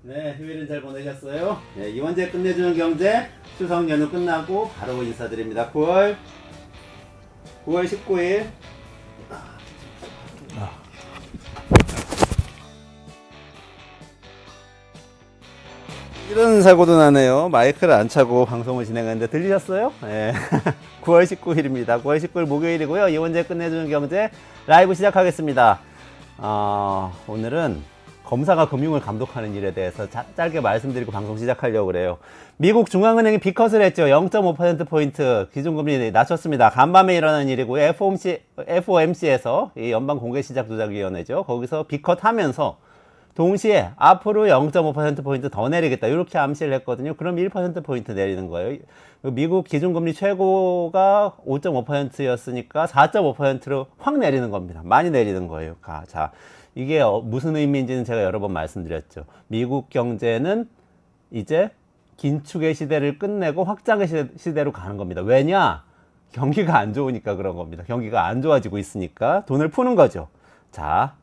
네, 휴일은 잘 보내셨어요? 네, 이원재 끝내주는 경제 추석 연휴 끝나고 바로 인사드립니다. 9월 19일. 이런 사고도 나네요. 마이크를 안 차고 방송을 진행하는데 들리셨어요? 네. 9월 19일입니다. 9월 19일 목요일이고요. 이원재 끝내주는 경제 라이브 시작하겠습니다. 오늘은 검사가 금융을 감독하는 일에 대해서 짧게 말씀드리고 방송 시작하려고 그래요. 미국 중앙은행이 B컷을 했죠. 0.5%포인트 기준금리 낮췄습니다. 간밤에 일어난 일이고요. FOMC에서 이 연방공개시장조작위원회죠. 거기서 B컷 하면서 동시에 앞으로 0.5%포인트 더 내리겠다. 이렇게 암시를 했거든요. 그럼 1%포인트 내리는 거예요. 미국 기준금리 최고가 5.5%였으니까 4.5%로 확 내리는 겁니다. 많이 내리는 거예요. 자, 이게 무슨 의미인지는 제가 여러 번 말씀드렸죠. 미국 경제는 이제 긴축의 시대를 끝내고 확장의 시대로 가는 겁니다. 왜냐? 경기가 안 좋으니까 그런 겁니다. 경기가 안 좋아지고 있으니까 돈을 푸는 거죠. 자,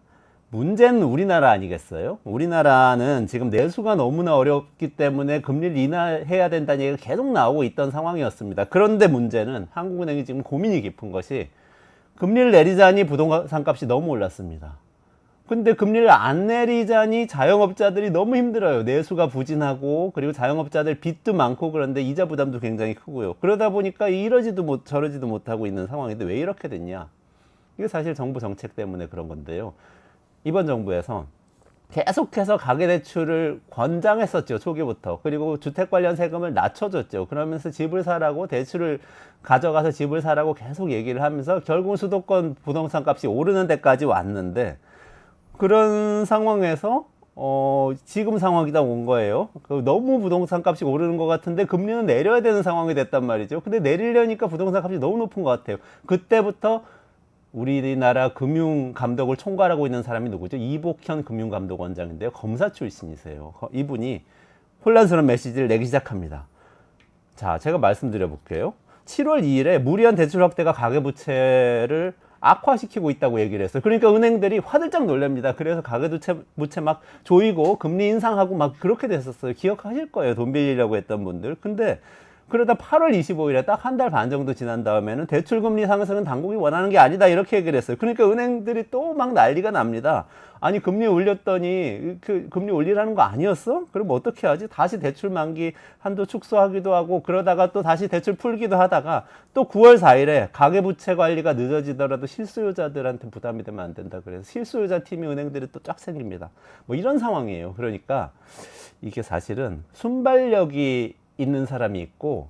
문제는 우리나라 아니겠어요? 우리나라는 지금 내수가 너무나 어렵기 때문에 금리를 인하해야 된다는 얘기가 계속 나오고 있던 상황이었습니다. 그런데 문제는 한국은행이 지금 고민이 깊은 것이 금리를 내리자니 부동산 값이 너무 올랐습니다. 근데 금리를 안 내리자니 자영업자들이 너무 힘들어요. 내수가 부진하고 그리고 자영업자들 빚도 많고 그런데 이자 부담도 굉장히 크고요. 그러다 보니까 이러지도 저러지도 못하고 있는 상황인데 왜 이렇게 됐냐? 이게 사실 정부 정책 때문에 그런 건데요. 이번 정부에서 계속해서 가계대출을 권장했었죠. 초기부터. 그리고 주택 관련 세금을 낮춰줬죠. 그러면서 집을 사라고 대출을 가져가서 집을 사라고 계속 얘기를 하면서 결국 수도권 부동산 값이 오르는 데까지 왔는데 그런 상황에서 지금 상황이다 온 거예요. 너무 부동산 값이 오르는 것 같은데 금리는 내려야 되는 상황이 됐단 말이죠. 근데 내리려니까 부동산 값이 너무 높은 것 같아요. 그때부터 우리나라 금융감독을 총괄하고 있는 사람이 누구죠? 이복현 금융감독원장인데요. 검사 출신이세요. 이분이 혼란스러운 메시지를 내기 시작합니다. 자, 제가 말씀드려 볼게요. 7월 2일에 무리한 대출 확대가 가계부채를 악화시키고 있다고 얘기를 했어요. 그러니까 은행들이 화들짝 놀랍니다. 그래서 가계부채 막 조이고 금리 인상하고 막 그렇게 됐었어요. 기억하실 거예요. 돈 빌리려고 했던 분들. 근데 그러다 8월 25일에 딱 한 달 반 정도 지난 다음에는 대출금리 상승은 당국이 원하는 게 아니다 이렇게 얘기를 했어요. 그러니까 은행들이 또 막 난리가 납니다. 아니 금리 올렸더니 그 금리 올리라는 거 아니었어? 그럼 어떻게 하지? 다시 대출 만기 한도 축소하기도 하고 그러다가 또 다시 대출 풀기도 하다가 또 9월 4일에 가계부채 관리가 늦어지더라도 실수요자들한테 부담이 되면 안 된다 그래서 실수요자 팀이 은행들이 또 쫙 생깁니다. 뭐 이런 상황이에요. 그러니까 이게 사실은 순발력이 있는 사람이 있고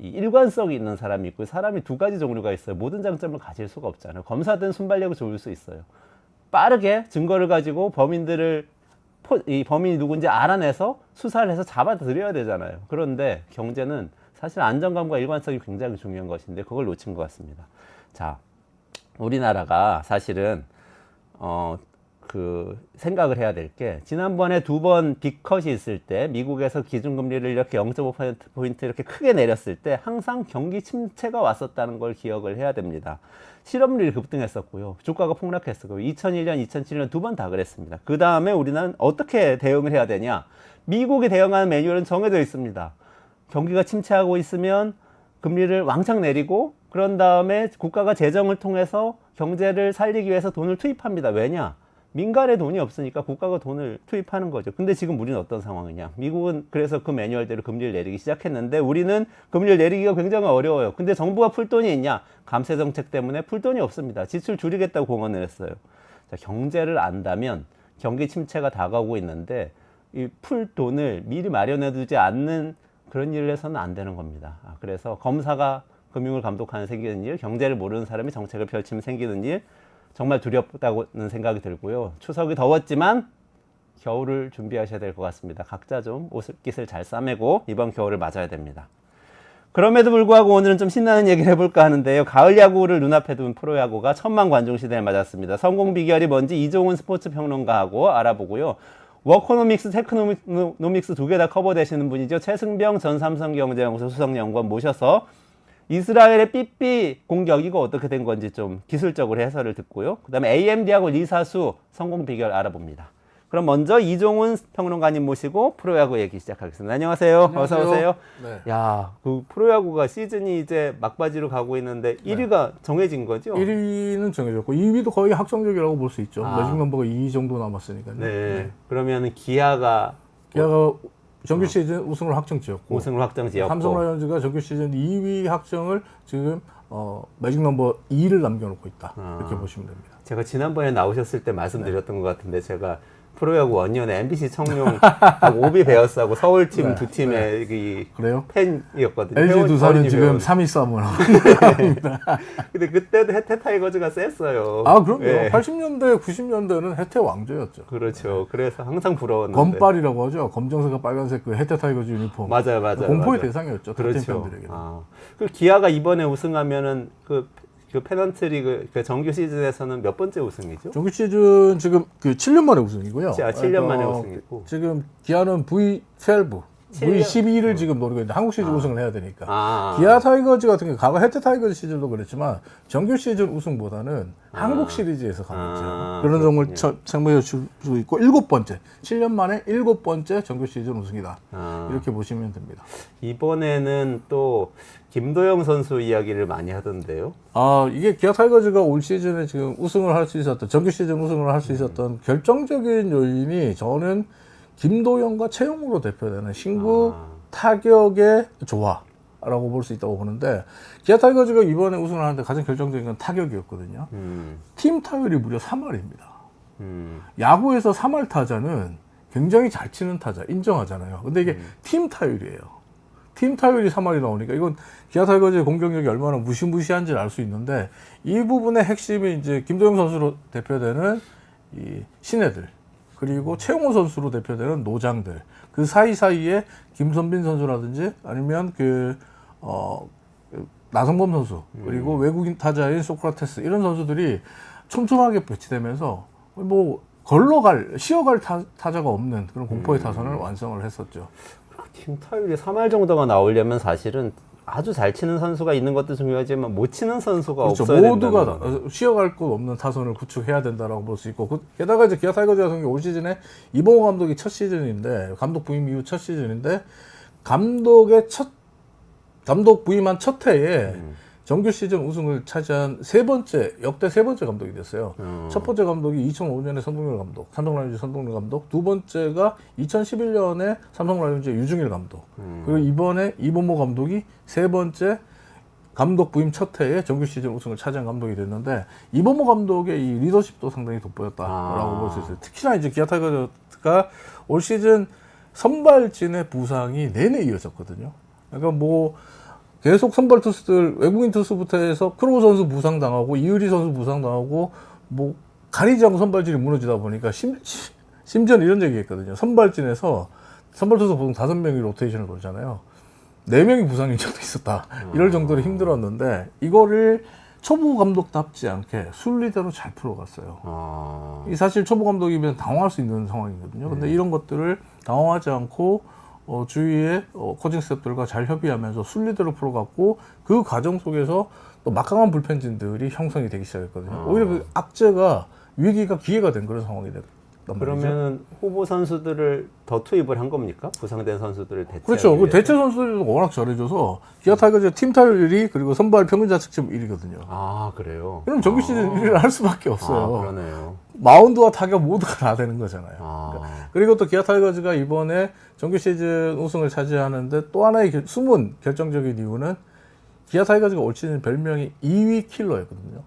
일관성이 있는 사람이 있고 사람이 두 가지 종류가 있어요. 모든 장점을 가질 수가 없잖아요. 검사든 순발력이 좋을 수 있어요. 빠르게 증거를 가지고 이 범인이 누군지 알아내서 수사를 해서 잡아들여야 되잖아요. 그런데 경제는 사실 안정감과 일관성이 굉장히 중요한 것인데 그걸 놓친 것 같습니다. 자, 우리나라가 사실은 생각을 해야 될 게 지난번에 두 번 빅컷이 있을 때 미국에서 기준금리를 이렇게 0.5%포인트 이렇게 크게 내렸을 때 항상 경기 침체가 왔었다는 걸 기억을 해야 됩니다. 실업률이 급등했었고요. 주가가 폭락했었고요. 2001년, 2007년 두 번 다 그랬습니다. 그 다음에 우리는 어떻게 대응을 해야 되냐? 미국이 대응하는 매뉴얼은 정해져 있습니다. 경기가 침체하고 있으면 금리를 왕창 내리고 그런 다음에 국가가 재정을 통해서 경제를 살리기 위해서 돈을 투입합니다. 왜냐? 민간에 돈이 없으니까 국가가 돈을 투입하는 거죠. 근데 지금 우리는 어떤 상황이냐? 미국은 그래서 그 매뉴얼대로 금리를 내리기 시작했는데 우리는 금리를 내리기가 굉장히 어려워요. 근데 정부가 풀 돈이 있냐? 감세 정책 때문에 풀 돈이 없습니다. 지출 줄이겠다고 공언을 했어요. 자, 경제를 안다면 경기 침체가 다가오고 있는데 이 풀 돈을 미리 마련해 두지 않는 그런 일을 해서는 안 되는 겁니다. 그래서 검사가 금융을 감독하는 생기는 일, 경제를 모르는 사람이 정책을 펼치면 생기는 일, 정말 두렵다고는 생각이 들고요. 추석이 더웠지만 겨울을 준비하셔야 될 것 같습니다. 각자 좀 옷깃을 잘 싸매고 이번 겨울을 맞아야 됩니다. 그럼에도 불구하고 오늘은 좀 신나는 얘기를 해볼까 하는데요. 가을 야구를 눈앞에 둔 프로야구가 천만 관중 시대를 맞았습니다. 성공 비결이 뭔지 이종훈 스포츠 평론가하고 알아보고요. 워커노믹스, 테크노믹스 두 개 다 커버되시는 분이죠. 최승병 전 삼성경제연구소 수석연구원 모셔서 이스라엘의 삐삐 공격 이거 어떻게 된 건지 좀 기술적으로 해설을 듣고요. 그 다음에 AMD하고 리사수 성공 비결 알아봅니다. 그럼 먼저 이종훈 평론가님 모시고 프로야구 얘기 시작하겠습니다. 안녕하세요. 어서 오세요. 네. 야, 그 프로야구가 시즌이 이제 막바지로 가고 있는데 1위가 정해진 거죠? 1위는 정해졌고 2위도 거의 확정적이라고 볼 수 있죠. 아. 매직 넘버가 2 정도 남았으니까요. 네. 그러면은 기아가 정규 시즌 우승을 확정지었고 우승을 확정지었고 삼성 라이온즈가 정규 시즌 2위 확정을 지금 매직 넘버 2를 남겨놓고 있다. 이렇게 보시면 됩니다. 제가 지난번에 나오셨을 때 말씀드렸던 것 같은데 제가 프로야구 원년에 MBC 청룡 오비 베어스하고 서울팀 네. 두 팀의 이 그래요? 팬이었거든요. LG 두산은 지금 배우는. 3위 싸움을 하고 있습니다. 근데 그때도 혜태 타이거즈가 셌어요. 아, 그럼요. 예. 80년대, 90년대는 혜태 왕조였죠. 그렇죠. 그래서 항상 부러웠는데. 검빨이라고 하죠. 검정색과 빨간색 그 혜태 타이거즈 유니폼. 맞아요. 공포의 맞아요. 대상이었죠. 그렇죠. 팬들에게. 그 기아가 이번에 우승하면은 그 페넌트 리그 그 정규 시즌에서는 몇 번째 우승이죠? 정규 시즌 지금 그 7년 만에 우승이고요. 7년 만에 우승이고. 지금 기아는 V12, V12를 지금 노리고 있는데 한국 시즌 우승을 해야 되니까. 기아 타이거즈 같은 경우 과거 혜태 타이거즈 시즌도 그랬지만 정규 시즌 우승보다는 한국 시리즈에서 가겠죠. 그런 점을 생각해 줄 수 있고 7번째, 7년 만에 7번째 정규 시즌 우승이다. 이렇게 보시면 됩니다. 이번에는 또 김도영 선수 이야기를 많이 하던데요. 이게 기아 타이거즈가 올 시즌에 지금 우승을 할 수 있었던, 정규 시즌 우승을 할 수 있었던 결정적인 요인이 저는 김도영과 최용우로 대표되는 신구 타격의 조화라고 볼 수 있다고 보는데, 기아 타이거즈가 이번에 우승을 하는데 가장 결정적인 건 타격이었거든요. 팀 타율이 무려 3할입니다. 야구에서 3할 타자는 굉장히 잘 치는 타자 인정하잖아요. 근데 이게 팀 타율이에요. 팀 타율이 3할이 나오니까 이건 기아 타이거즈의 공격력이 얼마나 무시무시한지를 알 수 있는데, 이 부분의 핵심이 이제 김도영 선수로 대표되는 이 신예들, 그리고 최용호 선수로 대표되는 노장들, 그 사이사이에 김선빈 선수라든지 아니면 나성범 선수, 그리고 외국인 타자인 소크라테스, 이런 선수들이 촘촘하게 배치되면서 뭐 쉬어갈 타자가 없는 그런 공포의 타선을 완성을 했었죠. 팀 타율이 3할 정도가 나오려면 사실은 아주 잘 치는 선수가 있는 것도 중요하지만 못 치는 선수가 그렇죠. 없어야 모두가 된다는 쉬어갈 곳 없는 타선을 구축해야 된다라고 볼 수 있고, 게다가 이제 기아 타이거즈 같은 경우 올 시즌에 이봉호 감독이 첫 시즌인데, 감독 부임 이후 첫 시즌인데, 감독 부임한 첫 해에 정규 시즌 우승을 차지한 역대 세 번째 감독이 됐어요. 첫 번째 감독이 2005년에 선동열 감독, 삼성 라이온즈 선동열 감독, 두 번째가 2011년에 삼성 라이온즈 유중일 감독, 그리고 이번에 이범호 감독이 세 번째 감독 부임 첫 해에 정규 시즌 우승을 차지한 감독이 됐는데, 이범호 감독의 이 리더십도 상당히 돋보였다라고 볼 수 있어요. 특히나 이제 기아 타이거즈가 올 시즌 선발진의 부상이 내내 이어졌거든요. 그러니까 계속 선발 투수들, 외국인 투수부터 해서 크로우 선수 부상당하고, 이의리 선수 부상당하고, 가리지 않고 선발진이 무너지다 보니까, 심지어는 이런 얘기 했거든요. 선발진에서, 선발 투수 보통 5명이 로테이션을 돌잖아요. 4명이 부상인 적도 있었다. 이럴 정도로 힘들었는데, 이거를 초보 감독답지 않게 순리대로 잘 풀어갔어요. 이 사실 초보 감독이면 당황할 수 있는 상황이거든요. 근데 이런 것들을 당황하지 않고, 주위의 코칭 스태프들과 잘 협의하면서 순리대로 풀어갔고, 그 과정 속에서 또 막강한 불펜진들이 형성이 되기 시작했거든요. 오히려 그 악재가 위기가 기회가 된 그런 상황이 됐단 말이죠. 그러면 후보 선수들을 더 투입을 한 겁니까? 부상된 선수들을 대체하기 그렇죠. 그 위해서? 대체 선수들도 워낙 잘해줘서 기아 타이거즈의 팀 타율 1위, 그리고 선발 평균 자책점 1위거든요. 그래요? 그럼 정규 시즌 1위를 할 수밖에 없어요. 그러네요. 마운드와 타격 모두가 다 되는 거잖아요. 그리고 또 기아 타이거즈가 이번에 정규 시즌 우승을 차지하는데 또 하나의 숨은 결정적인 이유는, 기아 타이거즈가 올 시즌 별명이 2위 킬러였거든요.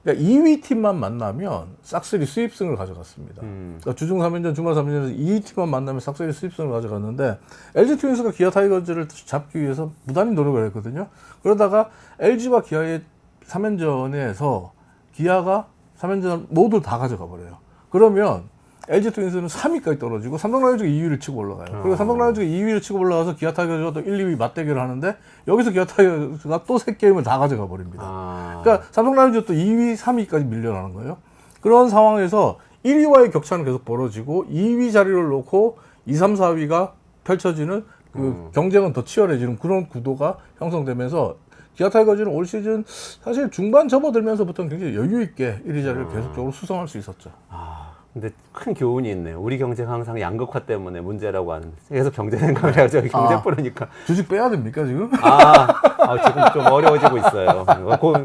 그러니까 2위 팀만 만나면 싹쓸이 수입승을 가져갔습니다. 그러니까 주중 3연전, 주말 3연전에서 2위 팀만 만나면 싹쓸이 수입승을 가져갔는데, LG 트윈스가 기아 타이거즈를 잡기 위해서 무단히 노력을 했거든요. 그러다가 LG와 기아의 3연전에서 기아가 3연전 모두 다 가져가 버려요. 그러면 LG 트윈스는 3위까지 떨어지고 삼성 라이온즈가 2위를 치고 올라가요. 그리고 삼성 라이온즈가 2위를 치고 올라가서 기아 타이거즈가 또 1, 2위 맞대결을 하는데, 여기서 기아 타이거즈가 또 3게임을 다 가져가 버립니다. 그러니까 삼성 라이온즈가 또 2위, 3위까지 밀려나는 거예요. 그런 상황에서 1위와의 격차는 계속 벌어지고, 2위 자리를 놓고 2, 3, 4위가 펼쳐지는 그 경쟁은 더 치열해지는 그런 구도가 형성되면서, 기아 타이거즈는 올 시즌 사실 중반 접어들면서부터는 굉장히 여유 있게 1위 자리를 계속적으로 수성할 수 있었죠. 근데 큰 교훈이 있네요. 우리 경제가 항상 양극화 때문에 문제라고 하는데 계속 경제 생각을 해가지고 경제 뿌리니까 주식 빼야 됩니까 지금? 지금 좀 어려워지고 있어요.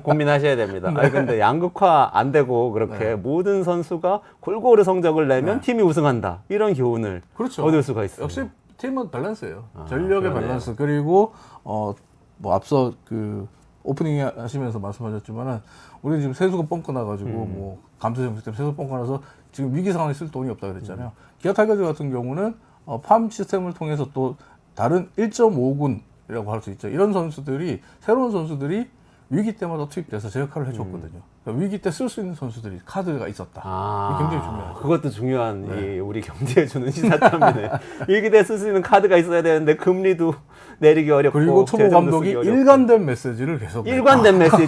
고민하셔야 됩니다. 아니 근데 양극화 안 되고 그렇게 모든 선수가 골고루 성적을 내면 팀이 우승한다. 이런 교훈을 그렇죠. 얻을 수가 있어요. 역시 팀은 밸런스예요. 전력의 그러네요. 밸런스. 그리고 뭐 앞서 그 오프닝 하시면서 말씀하셨지만은 우리 지금 세수가 뻥커 나가지고 뭐 감세 정책 때문에 세수 뻥커 나서 지금 위기 상황에 쓸 돈이 없다 그랬잖아요. 기아 타이거즈 같은 경우는 팜 시스템을 통해서 또 다른 1.5군이라고 할 수 있죠. 이런 선수들이 새로운 선수들이 위기 때마다 투입돼서 제 역할을 해줬거든요. 그러니까 위기 때 쓸 수 있는 선수들이 카드가 있었다. 이게 굉장히 중요하죠. 그것도 중요한 이 우리 경제에 주는 시사점이네. 위기 때 쓸 수 있는 카드가 있어야 되는데 금리도 내리기 어렵고 그리고 초보 감독이 일관된 메시지를 계속 일관된 메시지.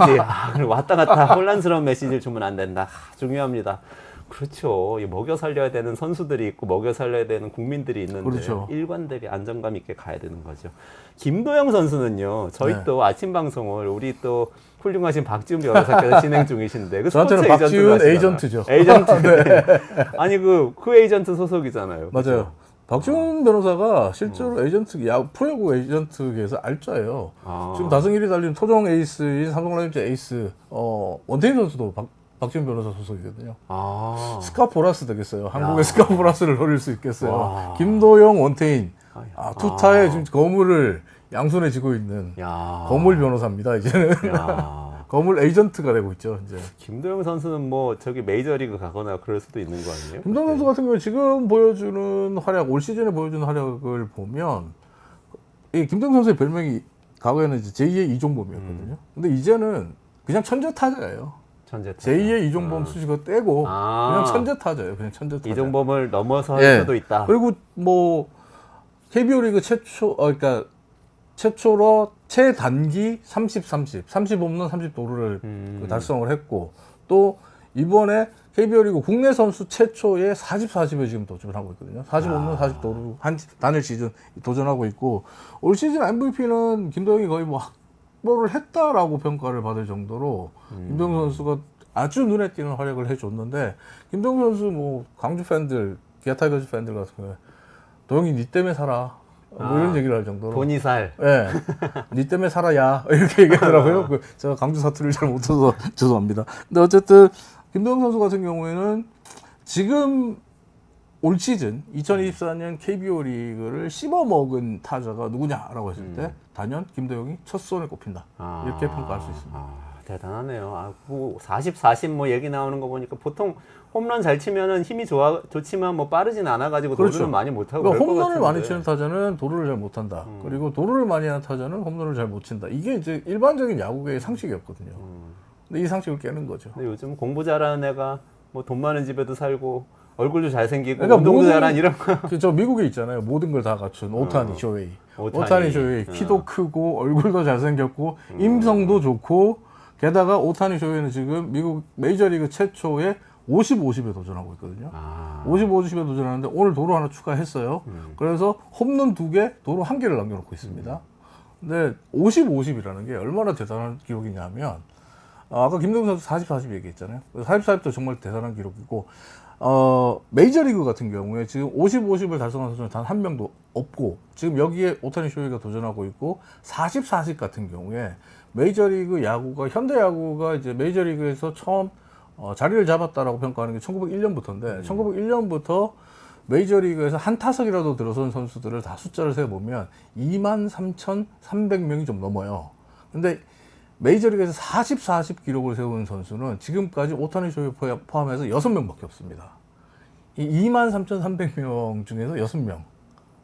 왔다 갔다 혼란스러운 메시지를 주면 안 된다. 중요합니다. 그렇죠. 먹여 살려야 되는 선수들이 있고 먹여 살려야 되는 국민들이 있는데 그렇죠. 일관되게 안정감 있게 가야 되는 거죠. 김도영 선수는요. 저희 또 아침 방송을 우리 또 훌륭하신 박지훈 변호사께서 진행 중이신데 그 저한테는 스포츠 박지훈 에이전트죠. 에이전트죠. 에이전트. 네. 아니 그 에이전트 소속이잖아요. 맞아요. 그렇죠? 박지훈 변호사가 실제로 에이전트, 프로야구 에이전트계에서 알짜예요. 지금 다승 1위 달린 토종 에이스인 삼성라이온즈 에이스, 원태인 선수도 박지훈 변호사 소속이거든요. 스카포라스 되겠어요. 한국의 스카포라스를 노릴 수 있겠어요. 김도영, 원태인, 투타의 지금 거물을 양손에 쥐고 있는 거물 변호사입니다, 이제는. 거물 에이전트가 되고 있죠, 이제. 김도영 선수는 뭐 저기 메이저리그 가거나 그럴 수도 있는 거 아니에요? 김도영 선수 같은 경우에 지금 보여주는 활약, 올 시즌에 보여주는 활약을 보면 이 김도영 선수의 별명이 과거에는 이제 제2의 이종범이었거든요. 근데 이제는 그냥 천재 타자예요. 천재 타자. 제2의 이종범 수식어 떼고 그냥 천재 타자예요. 그냥 천재 타자. 이종범을 넘어설 수도 있다. 그리고 뭐 KBO 리그 그러니까 최초로 최단기 30 홈런 30도루를 달성을 했고 또 이번에 KBO 리그 국내 선수 최초의 40에 지금 도전을 하고 있거든요. 40 홈런 40도루 한 단일 시즌 도전하고 있고 올 시즌 MVP는 김도영이 거의 뭐 확보를 했다라고 평가를 받을 정도로 김도영 선수가 아주 눈에 띄는 활약을 해줬는데 김도영 선수 뭐 광주 팬들, 기아 타이거즈 팬들 같은 경우에 도영이 니 때문에 살아. 뭐 이런 얘기를 할 정도로. 돈이 살. 예. 니 때문에 살아야. 이렇게 얘기하더라고요. 제가 강주 사투리를 잘 못해서 죄송합니다. 근데 어쨌든, 김도영 선수 같은 경우에는 지금 올 시즌 2024년 KBO 리그를 씹어먹은 타자가 누구냐라고 했을 때 단연 김도영이 첫 손에 꼽힌다. 이렇게 평가할 수 있습니다. 대단하네요. 40 뭐 얘기 나오는 거 보니까 보통 홈런 잘 치면은 힘이 좋지만 뭐 빠르진 않아가지고 그렇죠. 도루는 많이 못하고 그러니까 그럴 것 홈런을 많이 같은데. 치는 타자는 도루를 잘 못한다. 그리고 도루를 많이 하는 타자는 홈런을 잘 못 친다. 이게 이제 일반적인 야구계의 상식이었거든요. 근데 이 상식을 깨는 거죠. 근데 요즘 공부 잘하는 애가 뭐 돈 많은 집에도 살고 얼굴도 잘생기고 그러니까 운동도 잘한 이런 거. 저 미국에 있잖아요. 모든 걸 다 갖춘 오타니 쇼헤이. 오타니 쇼헤이. 키도 크고 얼굴도 잘생겼고 임성도 좋고 게다가 오타니 쇼헤이는 지금 미국 메이저리그 최초의 50에 도전하고 있거든요. 50에 도전하는데 오늘 도루 하나 추가했어요. 그래서 홈런 2개, 도루 1개를 남겨놓고 있습니다. 근데 50이라는 게 얼마나 대단한 기록이냐면 아까 김동현 선수 40 얘기했잖아요. 40도 정말 대단한 기록이고 메이저리그 같은 경우에 지금 50을 달성한 선수는 단 한 명도 없고 지금 여기에 오타니 쇼헤이가 도전하고 있고 40 같은 경우에 메이저리그 야구가 현대 야구가 이제 메이저리그에서 처음 자리를 잡았다라고 평가하는 게 1901년부터인데 1901년부터 메이저리그에서 한 타석이라도 들어선 선수들을 다 숫자를 세보면 23,300명이 좀 넘어요. 근데 메이저리그에서 40 기록을 세운 선수는 지금까지 오타니 쇼헤이 포함해서 6명밖에 없습니다. 이 23,300명 중에서 6명.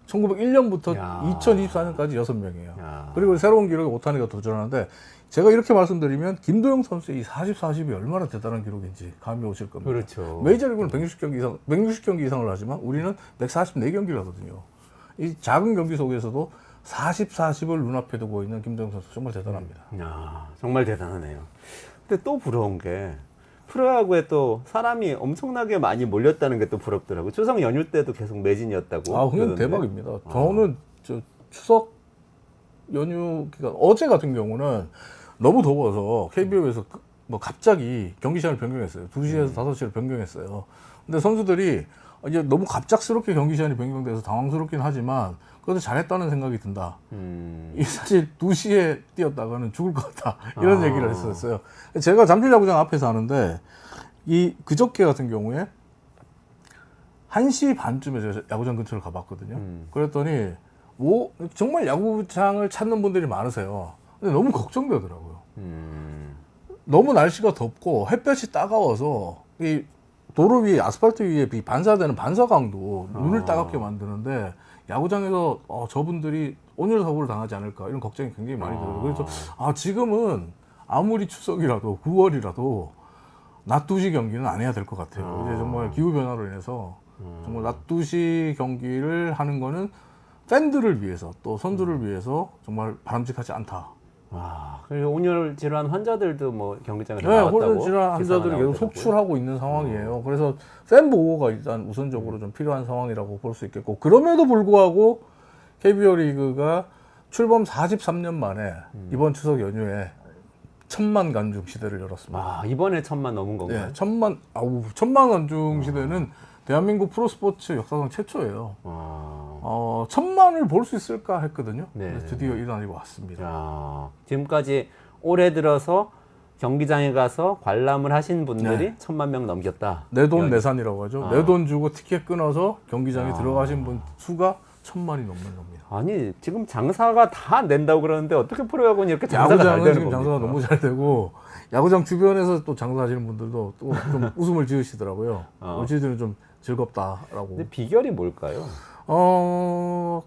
1901년부터 2024년까지 6명이에요. 그리고 새로운 기록에 오타니가 도전하는데 제가 이렇게 말씀드리면 김도영 선수의 이 40이 얼마나 대단한 기록인지 감이 오실 겁니다. 그렇죠. 메이저리그는 160경기 이상을 하지만 우리는 144경기를 하거든요. 이 작은 경기 속에서도 40을 눈앞에 두고 있는 김도영 선수 정말 대단합니다. 정말 대단하네요. 근데 또 부러운 게 프로야구에 또 사람이 엄청나게 많이 몰렸다는 게 또 부럽더라고요. 추석 연휴 때도 계속 매진이었다고. 그건 그러던데. 대박입니다. 저는 추석 연휴, 그러니까 어제 같은 경우는 너무 더워서 KBO에서 뭐 갑자기 경기 시간을 변경했어요. 2시에서 5시를 변경했어요. 근데 선수들이 이제 너무 갑작스럽게 경기 시간이 변경돼서 당황스럽긴 하지만 그래도 잘했다는 생각이 든다. 이 사실 2시에 뛰었다가는 죽을 것 같다. 이런 얘기를 했었어요. 제가 잠실야구장 앞에서 하는데 이 그저께 같은 경우에 1시 반쯤에 제가 야구장 근처를 가봤거든요. 그랬더니 정말 야구장을 찾는 분들이 많으세요. 근데 너무 걱정되더라고요. 너무 날씨가 덥고 햇볕이 따가워서 이 도로 위에 아스팔트 위에 반사되는 반사광도 눈을 따갑게 만드는데 야구장에서 저분들이 온열 사고를 당하지 않을까 이런 걱정이 굉장히 많이 들어요. 그래서 지금은 아무리 추석이라도 9월이라도 낮 2시 경기는 안 해야 될 것 같아요. 이제 정말 기후 변화로 인해서 정말 낮 2시 경기를 하는 거는 팬들을 위해서 또 선수를 위해서 정말 바람직하지 않다. 그리고 온열 질환 환자들도 뭐 경기장에 네, 나왔다고. 온열 질환 환자들이 계속 속출하고 있는 상황이에요. 그래서 팬 보호가 일단 우선적으로 좀 필요한 상황이라고 볼 수 있겠고, 그럼에도 불구하고 KBO 리그가 출범 43년 만에 이번 추석 연휴에 1000만 관중 시대를 열었습니다. 이번에 1000만 넘은 건가요? 네, 1000만 관중 시대는 대한민국 프로스포츠 역사상 최초예요. 1000만을 볼 수 있을까 했거든요. 네. 드디어 일어나고 왔습니다. 지금까지 올해 들어서 경기장에 가서 관람을 하신 분들이 1000만 명 넘겼다. 내 돈 내산이라고 하죠. 내 돈 주고 티켓 끊어서 경기장에 들어가신 분 수가 1000만이 넘는 겁니다. 아니 지금 장사가 다 안 된다고 그러는데 어떻게 프로야구는 이렇게 장사가 잘 야구장은 되는 지금 겁니까? 장사가 너무 잘 되고 야구장 주변에서 또 장사하시는 분들도 또 좀 웃음을 지으시더라고요. 올 시즌은 좀 즐겁다라고. 근데 비결이 뭘까요?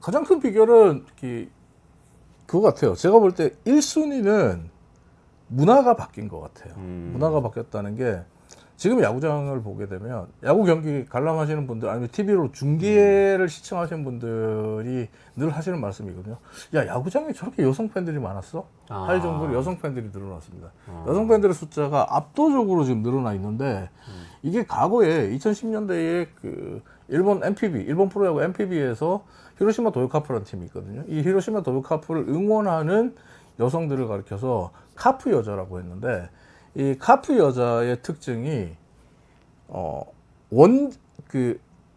가장 큰 비결은 그거 같아요. 제가 볼 때 1순위는 문화가 바뀐 것 같아요. 문화가 바뀌었다는 게 지금 야구장을 보게 되면 야구 경기 관람하시는 분들 아니면 TV로 중계를 시청하시는 분들이 늘 하시는 말씀이거든요. 야, 야구장에 저렇게 여성 팬들이 많았어? 할 정도로 여성 팬들이 늘어났습니다. 여성 팬들의 숫자가 압도적으로 지금 늘어나 있는데 이게 과거에 2010년대에 그 일본 MPB, 일본 프로야구 MPB에서 히로시마 도요카프라는 팀이 있거든요. 이 히로시마 도요카프를 응원하는 여성들을 가리켜서 카프 여자라고 했는데 이 카프 여자의 특징이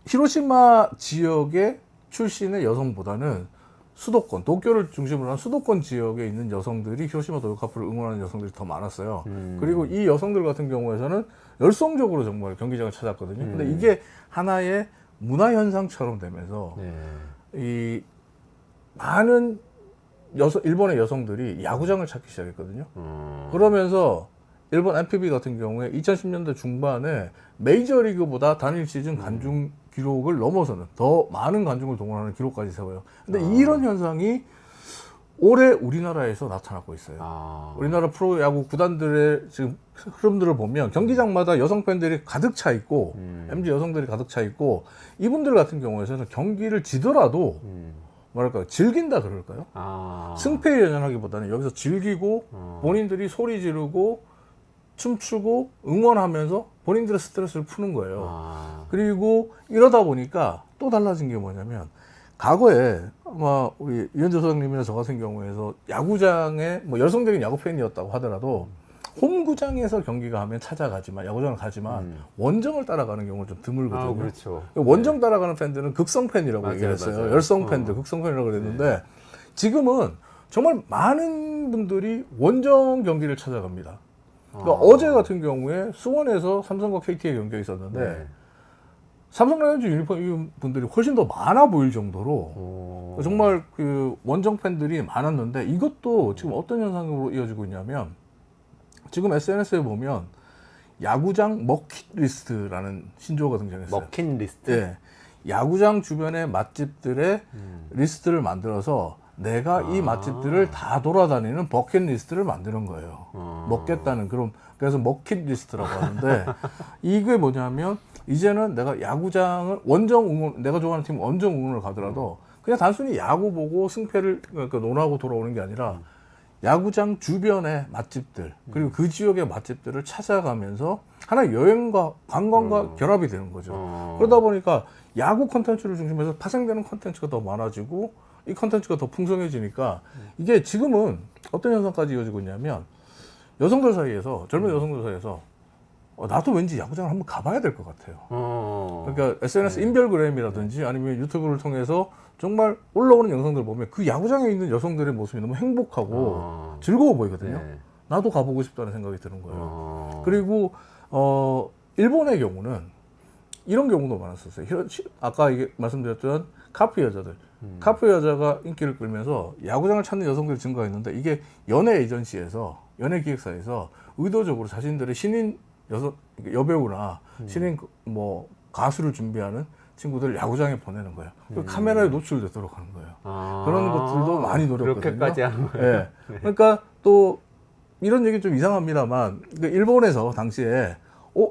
히로시마 지역의 출신의 여성보다는 수도권, 도쿄를 중심으로 한 수도권 지역에 있는 여성들이 히로시마 도요카프를 응원하는 여성들이 더 많았어요. 그리고 이 여성들 같은 경우에는 열성적으로 정말 경기장을 찾았거든요. 근데 이게 하나의 문화 현상처럼 되면서 이 많은 일본의 여성들이 야구장을 찾기 시작했거든요. 그러면서 일본 MPB 같은 경우에 2010년대 중반에 메이저리그보다 단일 시즌 관중 기록을 넘어서는 더 많은 관중을 동원하는 기록까지 세워요. 근데 이런 현상이 올해 우리나라에서 나타나고 있어요. 우리나라 프로야구 구단들의 지금 흐름들을 보면 경기장마다 여성 팬들이 가득 차 있고 MZ 여성들이 가득 차 있고 이분들 같은 경우에는 경기를 지더라도 뭐랄까요, 즐긴다 그럴까요? 승패에 연연하기보다는 여기서 즐기고 본인들이 소리 지르고 춤추고 응원하면서 본인들의 스트레스를 푸는 거예요. 그리고 이러다 보니까 또 달라진 게 뭐냐면 과거에 아마 우리 유현재 소장님이나 저 같은 경우에서 야구장에 뭐 열성적인 야구 팬이었다고 하더라도 홈구장에서 경기가 하면 찾아가지만 야구장을 가지만 원정을 따라가는 경우는 좀 드물거든요. 그렇죠. 원정 따라가는 팬들은 극성 팬이라고 얘기했어요. 열성 팬들, 극성 팬이라고 그랬는데 지금은 정말 많은 분들이 원정 경기를 찾아갑니다. 그러니까 어제 같은 경우에 수원에서 삼성과 KT의 경기가 있었는데 삼성 라이온즈 유니폼 입은 분들이 훨씬 더 많아 보일 정도로 정말 그 원정 팬들이 많았는데 이것도 지금 어떤 현상으로 이어지고 있냐면 지금 SNS에 보면 야구장 머킷리스트라는 신조어가 등장했어요. 머킷리스트? 네. 야구장 주변의 맛집들의 리스트를 만들어서 내가 이 맛집들을 다 돌아다니는 버킷리스트를 만드는 거예요. 먹겠다는 그래서 머킷리스트라고 하는데 이게 뭐냐면 이제는 내가 야구장을 원정 응원, 내가 좋아하는 팀 원정 응원을 가더라도 그냥 단순히 야구 보고 승패를 논하고 돌아오는 게 아니라 야구장 주변의 맛집들 그리고 그 지역의 맛집들을 찾아가면서 하나의 여행과 관광과 결합이 되는 거죠. 그러다 보니까 야구 콘텐츠를 중심해서 파생되는 콘텐츠가 더 많아지고 이 콘텐츠가 더 풍성해지니까 이게 지금은 어떤 현상까지 이어지고 있냐면 여성들 사이에서 젊은 여성들 사이에서 나도 왠지 야구장을 한번 가봐야 될 것 같아요. 그러니까 SNS 인별그램이라든지 아니면 유튜브를 통해서 정말 올라오는 영상들 보면 그 야구장에 있는 여성들의 모습이 너무 행복하고 즐거워 보이거든요. 네. 나도 가보고 싶다는 생각이 드는 거예요. 그리고 일본의 경우는 이런 경우도 많았었어요. 아까 말씀드렸던 카프 여자들. 카프 여자가 인기를 끌면서 야구장을 찾는 여성들이 증가했는데 이게 연예 에이전시에서 연예 기획사에서 의도적으로 자신들의 신인 여배우나 신인 뭐 가수를 준비하는 친구들 야구장에 보내는 거예요. 카메라에 노출되도록 하는 거예요. 그런 것들도 많이 노렸거든요. 그렇게까지 하는 거예요. 네. 그러니까 또 이런 얘기 좀 이상합니다만 일본에서 당시에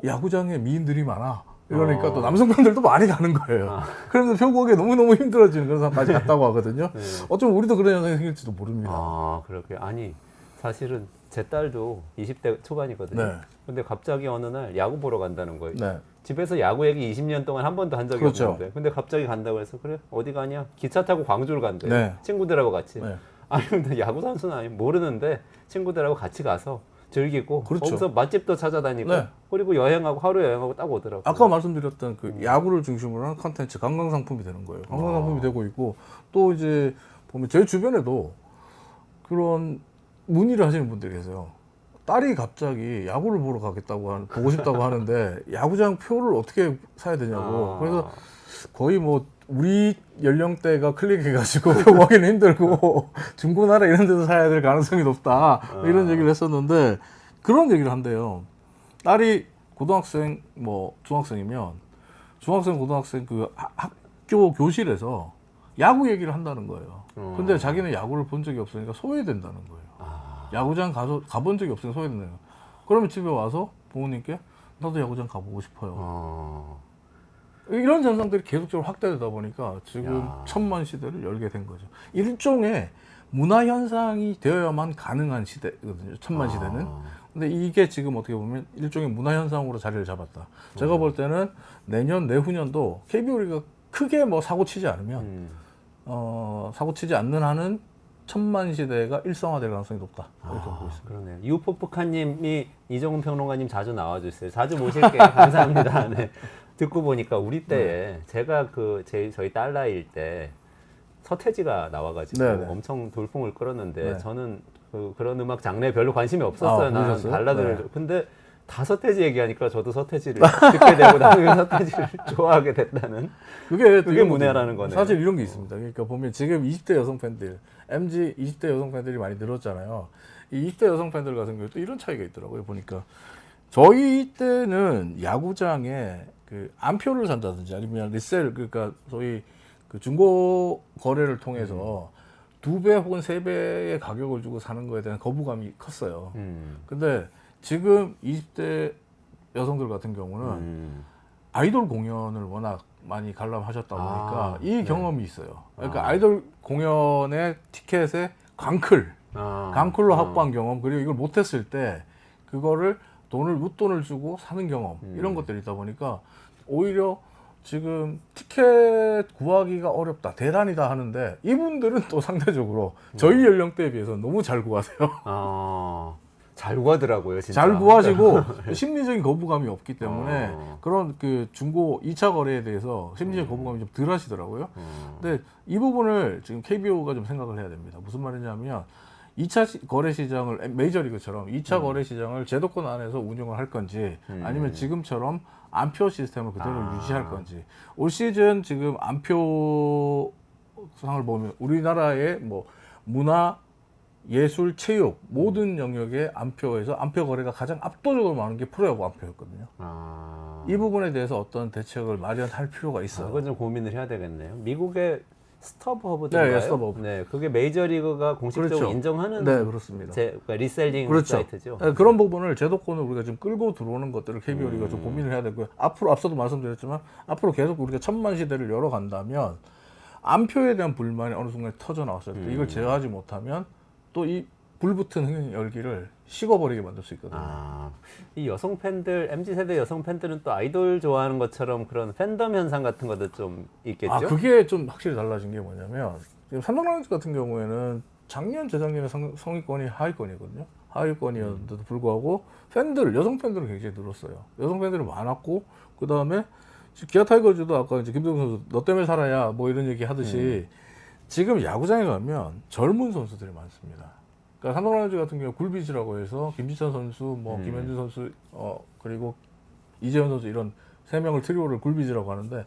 야구장에 미인들이 많아. 이러니까 또 남성 팬들도 많이 가는 거예요. 그러면서 표 구하기 너무너무 힘들어지는 그런 상황까지 갔다고 하거든요. 네. 어쩌면 우리도 그런 현상이 생길지도 모릅니다. 그렇게. 아니, 사실은 제 딸도 20대 초반이거든요. 네. 근데 갑자기 어느 날 야구 보러 간다는 거예요. 네. 집에서 야구 얘기 20년 동안 한 번도 한 적이 그렇죠. 없는데. 근데 갑자기 간다고 해서 그래? 어디 가냐? 기차 타고 광주를 간대요. 네. 친구들하고 같이. 네. 아니, 근데 야구 선수는 아니 모르는데 친구들하고 같이 가서 즐기고 그렇죠. 거기서 맛집도 찾아다니고 네. 그리고 여행하고 하루 여행하고 딱 오더라고요. 아까 말씀드렸던 그 야구를 중심으로 한 컨텐츠 관광 상품이 되는 거예요. 관광 상품이 되고 있고 또 이제 보면 제 주변에도 그런 문의를 하시는 분들이 계세요. 딸이 갑자기 야구를 보러 가겠다고 보고 싶다고 하는데 야구장 표를 어떻게 사야 되냐고. 그래서 거의 뭐 우리 연령대가 클릭해가지고 표 구하기는 힘들고 중고나라 이런 데서 사야 될 가능성이 높다 이런 얘기를 했었는데 그런 얘기를 한대요. 딸이 고등학생 뭐 중학생이면 중학생 고등학생 그 학교 교실에서 야구 얘기를 한다는 거예요. 근데 자기는 야구를 본 적이 없으니까 소외된다는 거예요. 야구장 가본 적이 없으니까 소외된다는 거예요. 그러면 집에 와서 부모님께 나도 야구장 가보고 싶어요. 이런 현상들이 계속적으로 확대되다 보니까 지금 천만 시대를 열게 된 거죠. 일종의 문화 현상이 되어야만 가능한 시대거든요. 천만 시대는. 근데 이게 지금 어떻게 보면 일종의 문화 현상으로 자리를 잡았다. 제가 볼 때는 내년 내후년도 KBO 리그가 크게 뭐 사고 치지 않으면 사고 치지 않는 한은 천만 시대가 일상화될 가능성이 높다. 이렇게 보고 있습니다. 그러네요. 유포프카님이 이종훈 평론가님 자주 나와주세요. 자주 모실게요. 감사합니다. 네. 듣고 보니까 우리 때에 제가 저희 딸 나이일 때 서태지가 나와가지고 네네. 엄청 돌풍을 끌었는데 네. 저는 그런 음악 장르에 별로 관심이 없었어요. 나는 그러셨어요? 발라드를. 네. 근데 다 서태지 얘기하니까 저도 서태지를 듣게 되고 나중에 서태지를 좋아하게 됐다는 그게 문화라는 거네요. 사실 이런 게 있습니다. 그러니까 보면 지금 20대 여성 팬들, MZ 20대 여성 팬들이 많이 늘었잖아요. 이 20대 여성 팬들 같은 경우에 또 이런 차이가 있더라고요. 보니까 저희 때는 야구장에 그 안표를 산다든지 아니면 리셀 그러니까 소위 그 중고 거래를 통해서 2배 혹은 3배의 가격을 주고 사는 거에 대한 거부감이 컸어요. 근데 지금 20대 여성들 같은 경우는 아이돌 공연을 워낙 많이 관람하셨다 보니까 이 경험이 있어요. 그러니까 아이돌 공연의 티켓에 강클로 확보한 경험, 그리고 이걸 못했을 때 그거를 웃돈을 주고 사는 경험, 이런 것들이 있다 보니까 오히려 지금 티켓 구하기가 어렵다, 대란이다 하는데 이분들은 또 상대적으로 저희 연령대에 비해서 너무 잘 구하세요. 잘 구하더라고요, 진짜. 잘 구하시고 심리적인 거부감이 없기 때문에 그런 그 중고 2차 거래에 대해서 심리적 거부감이 좀 덜 하시더라고요. 근데 이 부분을 지금 KBO가 좀 생각을 해야 됩니다. 무슨 말이냐면 2차 거래 시장을 메이저리그처럼 2차 거래 시장을 제도권 안에서 운영을 할 건지 아니면 지금처럼 안표 시스템을 그대로 유지할 건지. 올 시즌 지금 안표 상을 보면 우리나라의 뭐 문화, 예술, 체육 모든 영역의 안표에서 안표 거래가 가장 압도적으로 많은 게 프로야구 안표였거든요. 이 부분에 대해서 어떤 대책을 마련할 필요가 있어요. 그건 좀 고민을 해야 되겠네요. 미국의 스톱허브인가요? 네, 스톱허브. 네, 그게 메이저리그가 공식적으로 그렇죠. 인정하는 네, 그렇습니다. 그러니까 리셀링 그렇죠. 사이트죠. 네, 그런 부분을 제도권을 우리가 좀 끌고 들어오는 것들을 KBO 리그가 좀 고민을 해야 되고요. 앞으로 앞서도 말씀드렸지만 앞으로 계속 우리가 천만 시대를 열어간다면 안표에 대한 불만이 어느 순간에 터져 나왔을 때 이걸 제어하지 못하면 또 이 불붙은 열기를 식어버리게 만들 수 있거든요. 이 여성 팬들, MZ세대 여성 팬들은 또 아이돌 좋아하는 것처럼 그런 팬덤 현상 같은 것도 좀 있겠죠? 그게 좀 확실히 달라진 게 뭐냐면 지금 삼성라이온즈 같은 경우에는 작년, 재작년에 성위권이 하위권이거든요. 하위권이었는데도 불구하고 여성 팬들은 굉장히 늘었어요. 여성 팬들이 많았고 그 다음에 기아 타이거즈도 아까 이제 김도영 선수 너 때문에 살아야 뭐 이런 얘기 하듯이 지금 야구장에 가면 젊은 선수들이 많습니다. 그러니까 삼성 라이온즈 같은 경우 굴비즈라고 해서 김지찬 선수, 뭐 김현준 선수, 그리고 이재현 선수 이런 세 명을 트리오를 굴비즈라고 하는데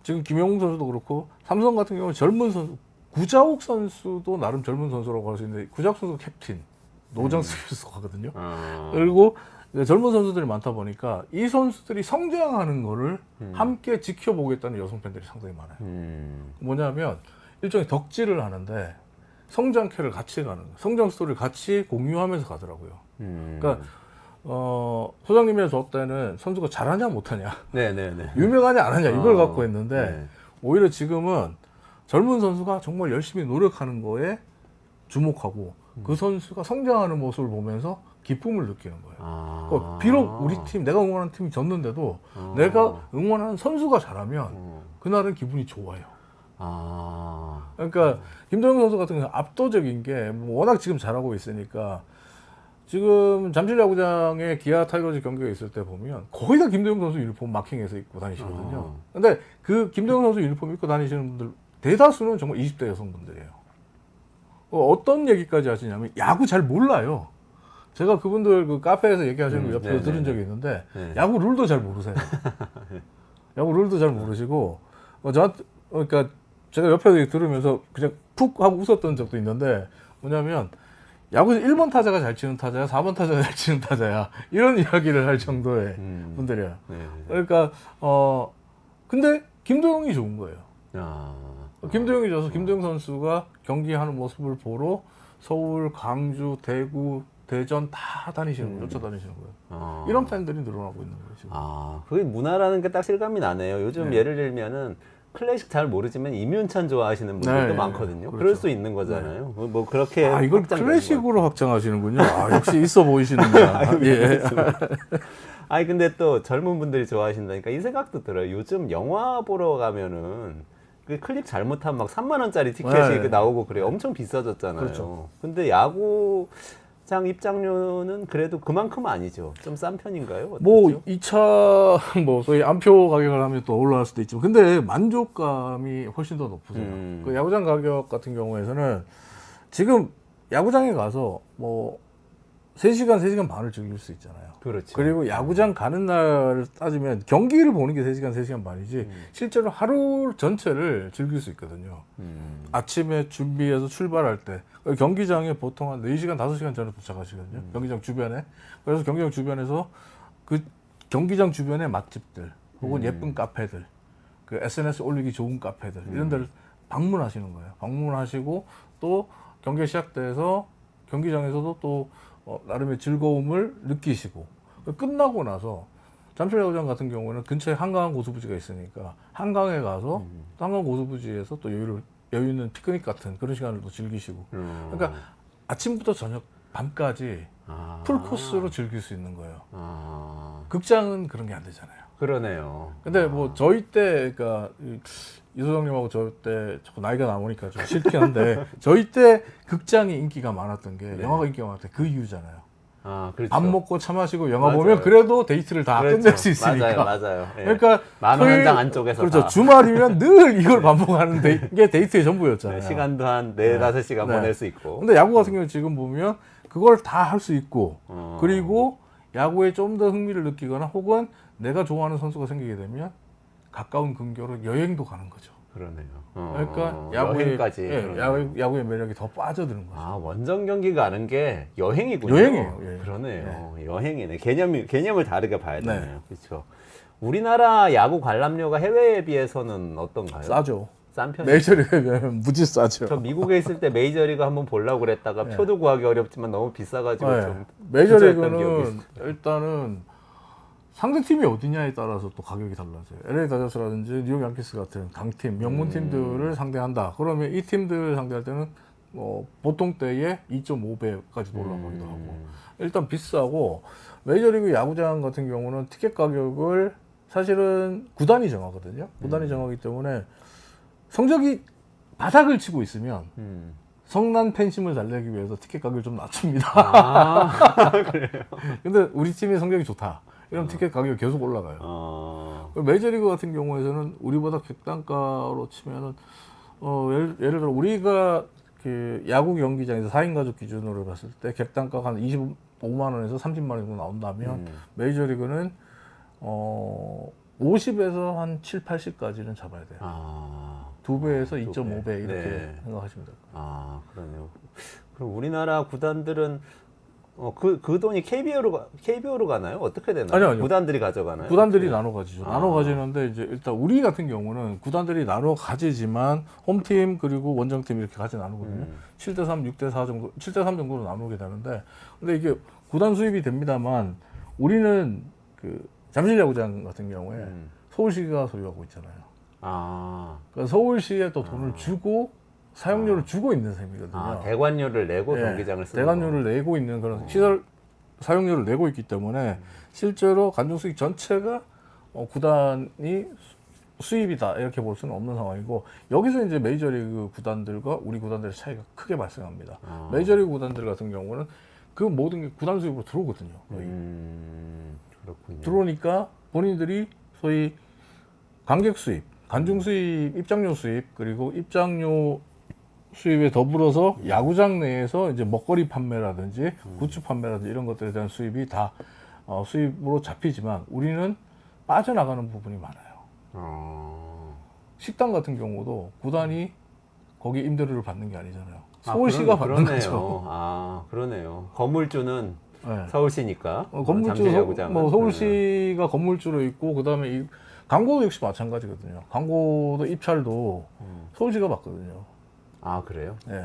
지금 김영웅 선수도 그렇고 삼성 같은 경우는 젊은 선수 구자욱 선수도 나름 젊은 선수라고 할 수 있는데 구자욱 선수 캡틴 노장스에서 가거든요. 그리고 젊은 선수들이 많다 보니까 이 선수들이 성장하는 거를 함께 지켜보겠다는 여성 팬들이 상당히 많아요. 뭐냐면 일종의 덕질을 하는데 성장캐를 같이 가는 거예요. 성장 스토리를 같이 공유하면서 가더라고요. 그러니까 소장님이나 저 때는 선수가 잘하냐 못하냐, 네네네. 유명하냐 안 하냐 이걸 갖고 했는데 네. 오히려 지금은 젊은 선수가 정말 열심히 노력하는 거에 주목하고 그 선수가 성장하는 모습을 보면서 기쁨을 느끼는 거예요. 그러니까 비록 우리 팀, 내가 응원하는 팀이 졌는데도 내가 응원하는 선수가 잘하면 그날은 기분이 좋아요. 그러니까 김도영 선수 같은 경우는 압도적인 게 워낙 지금 잘하고 있으니까 지금 잠실 야구장에 기아 타이거즈 경기가 있을 때 보면 거의 다 김도영 선수 유니폼 마킹해서 입고 다니시거든요. 근데 그 김도영 선수 유니폼 입고 다니시는 분들 대다수는 정말 20대 여성분들이에요. 어떤 얘기까지 하시냐면 야구 잘 몰라요. 제가 그분들 그 카페에서 얘기하시는 거 옆에서 들은 적이 있는데 야구 룰도 잘 모르세요. 야구 룰도 잘 모르시고 저한테 그러니까 제가 옆에서 들으면서 그냥 푹 하고 웃었던 적도 있는데 뭐냐면 야구에서 1번 타자가 잘 치는 타자야, 4번 타자가 잘 치는 타자야 이런 이야기를 할 정도의 분들이야. 그러니까 근데 김도영이 좋은 거예요. 김도영이 좋아서 김도영 선수가 경기하는 모습을 보러 서울, 광주, 대구, 대전 다 다니시는 거예요. 쫓아다니시는 거예요. 이런 팬들이 늘어나고 있는 거예요. 지금. 그게 문화라는 게 딱 실감이 나네요. 요즘 예를 들면은 클래식 잘 모르지만 임윤찬 좋아하시는 분들도 많거든요. 그렇죠. 그럴 수 있는 거잖아요. 뭐 그렇게 이걸 클래식으로 확장하시는군요. 역시 있어 보이시는구나. 예. 아니 근데 또 젊은 분들이 좋아하신다니까 이 생각도 들어요. 요즘 영화 보러 가면은 그 클릭 잘못하면 막 3만 원짜리 티켓이 나오고 그래요. 엄청 비싸졌잖아요. 그렇죠. 근데 야구장 입장료는 그래도 그만큼 아니죠. 좀 싼 편인가요? 어떻죠? 뭐 2차 뭐 소위 안표 가격을 하면 또 올라갈 수도 있지만 근데 만족감이 훨씬 더 높으세요. 그 야구장 가격 같은 경우에서는 지금 야구장에 가서 뭐 3시간, 3시간 반을 즐길 수 있잖아요. 그렇죠. 그리고 야구장 가는 날 따지면 경기를 보는 게 3시간, 3시간 반이지 실제로 하루 전체를 즐길 수 있거든요. 아침에 준비해서 출발할 때 경기장에 보통 한 4시간, 5시간 전에 도착하시거든요. 경기장 주변에. 그래서 경기장 주변에서 그 경기장 주변의 맛집들 혹은 예쁜 카페들 그 SNS 올리기 좋은 카페들 이런 데를 방문하시는 거예요. 방문하시고 또 경기가 시작돼서 경기장에서도 또 나름의 즐거움을 느끼시고 끝나고 나서 잠실야구장 같은 경우는 근처에 한강 고수부지가 있으니까 한강에 가서 한강 고수부지에서 또 여유 있는 피크닉 같은 그런 시간을 또 즐기시고 그러니까 아침부터 저녁 밤까지 풀 코스로 즐길 수 있는 거예요. 극장은 그런 게 안 되잖아요. 그러네요. 근데 뭐 저희 때 그러니까 이 소장님하고 저 때 자꾸 나이가 나오니까 좀 싫긴 한데 저희 때 극장이 인기가 많았던 게 영화가 인기가 많았던 게 그 이유잖아요. 그렇죠. 밥 먹고 차 마시고 영화 맞아요. 보면 그래도 데이트를 다 그렇죠. 끝낼 수 있으니까. 맞아요. 예. 그러니까 만원 한 장 안쪽에서 그렇죠. 다. 주말이면 늘 이걸 반복하는 게 데이트의 전부였잖아요. 시간도 한 4-5시간 보낼 수 있고. 근데 야구 같은 경우 지금 보면 그걸 다 할 수 있고 그리고 야구에 좀 더 흥미를 느끼거나 혹은 내가 좋아하는 선수가 생기게 되면 가까운 근교로 여행도 가는 거죠. 그러네요. 그러니까 여행까지. 야구의 매력이 더 빠져드는 거죠. 원정 경기 가는 게 여행이군요. 여행이에요. 예. 그러네요. 여행이네. 개념을 다르게 봐야 되네요. 그렇죠. 우리나라 야구 관람료가 해외에 비해서는 어떤가요? 싸죠. 싼 편이에요. 메이저리그에 비하면 무지 싸죠. 저 미국에 있을 때 메이저리그 한번 보려고 그랬다가 표도 구하기 어렵지만 너무 비싸가지고 좀 메이저리그는 기억이 일단은 상대팀이 어디냐에 따라서 또 가격이 달라져요. LA 다저스라든지 뉴욕 양키스 같은 강팀, 명문 팀들을 상대한다. 그러면 이 팀들 상대할 때는 보통 때에 2.5배까지 올라가기도 하고 일단 비싸고 메이저리그 야구장 같은 경우는 티켓 가격을 사실은 구단이 정하거든요. 구단이 정하기 때문에 성적이 바닥을 치고 있으면 성난 팬심을 달래기 위해서 티켓 가격을 좀 낮춥니다. 아, 그래요? 근데 우리 팀의 성적이 좋다. 이러면 티켓 가격이 계속 올라가요. 메이저리그 같은 경우에는 우리보다 객단가로 치면은 예를 들어 우리가 그 야구 경기장에서 4인 가족 기준으로 봤을 때 객단가가 한 25만 원에서 30만 원 정도 나온다면 메이저리그는 50에서 한 7, 80까지는 잡아야 돼요. 두 배에서 2.5배 이렇게 네. 생각하시면 돼요. 그러네요. 그럼 우리나라 구단들은 그 돈이 KBO로 가나요? 어떻게 되나요? 아니요. 구단들이 가져가나요? 구단들이 나눠 가지죠. 나눠 가지는데 이제 일단 우리 같은 경우는 구단들이 나눠 가지지만 홈팀 그리고 원정팀 이렇게 같이 나누거든요. 7대3, 6대4 정도, 7대3 정도로 나누게 되는데 근데 이게 구단 수입이 됩니다만 우리는 그 잠실야구장 같은 경우에 서울시가 소유하고 있잖아요. 그러니까 서울시에 또 돈을 주고 사용료를 주고 있는 셈이거든요. 대관료를 내고 경기장을 쓰는 대관료를 내고 있는 그런 시설 사용료를 내고 있기 때문에 실제로 관중 수익 전체가 구단이 수입이다 이렇게 볼 수는 없는 상황이고 여기서 이제 메이저리그 구단들과 우리 구단들의 차이가 크게 발생합니다. 메이저리그 구단들 같은 경우는 그 모든 게 구단 수입으로 들어오거든요. 거의. 그렇군요. 들어오니까 본인들이 소위 관객 수입, 관중 수입, 입장료 수입 그리고 입장료 수입에 더불어서 야구장 내에서 이제 먹거리 판매라든지 굿즈 판매라든지 이런 것들에 대한 수입이 다 수입으로 잡히지만 우리는 빠져나가는 부분이 많아요. 식당 같은 경우도 구단이 거기 임대료를 받는 게 아니잖아요. 서울시가 받는 거죠. 그러네요. 건물주는 네. 서울시니까. 건물주 서울시가 건물주로 있고 그다음에 이 광고도 역시 마찬가지거든요. 광고도 입찰도 서울시가 받거든요. 그래요? 네.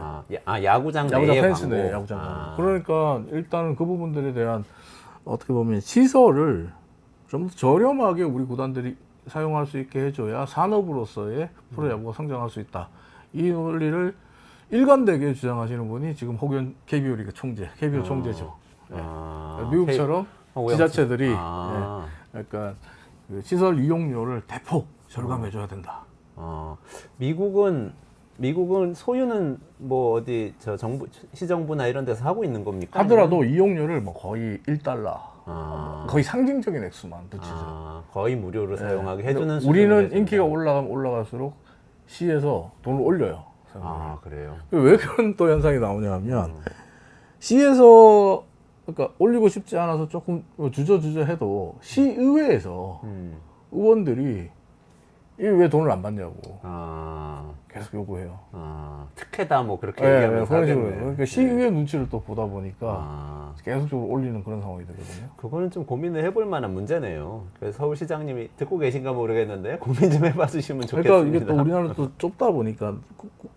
야구장 내의 펜스 광고. 내 야구장 광고. 그러니까 일단은 그 부분들에 대한 어떻게 보면 시설을 좀 더 저렴하게 우리 구단들이 사용할 수 있게 해줘야 산업으로서의 프로야구가 성장할 수 있다. 이 논리를 일관되게 주장하시는 분이 지금 혹은 KBO 리그 총재, KBO 총재죠. 미국처럼 지자체들이 그러니까 그 시설 이용료를 대폭 절감해줘야 된다. 미국은 소유는 뭐 어디 저 정부 시정부나 이런 데서 하고 있는 겁니까? 하더라도 이용료를 뭐 거의 1달러, 거의 상징적인 액수만 붙이죠. 거의 무료로 사용하게 해주는. 우리는 인기가 올라가면 올라갈수록 시에서 돈을 올려요. 그래요. 왜 그런 또 현상이 나오냐 하면 시에서 그러니까 올리고 싶지 않아서 조금 주저주저 해도 시의회에서 의원들이 왜 돈을 안 받냐고 계속 요구해요. 특혜다 뭐 그렇게 얘기하면서 그런 식으로. 하겠네. 그러니까 시의회 눈치를 또 보다 보니까 계속적으로 올리는 그런 상황이 되거든요. 그거는 좀 고민을 해볼 만한 문제네요. 그래서 서울시장님이 듣고 계신가 모르겠는데 고민 좀 해봐 주시면 좋겠습니다. 그러니까 이게 또 우리나라는 또 좁다 보니까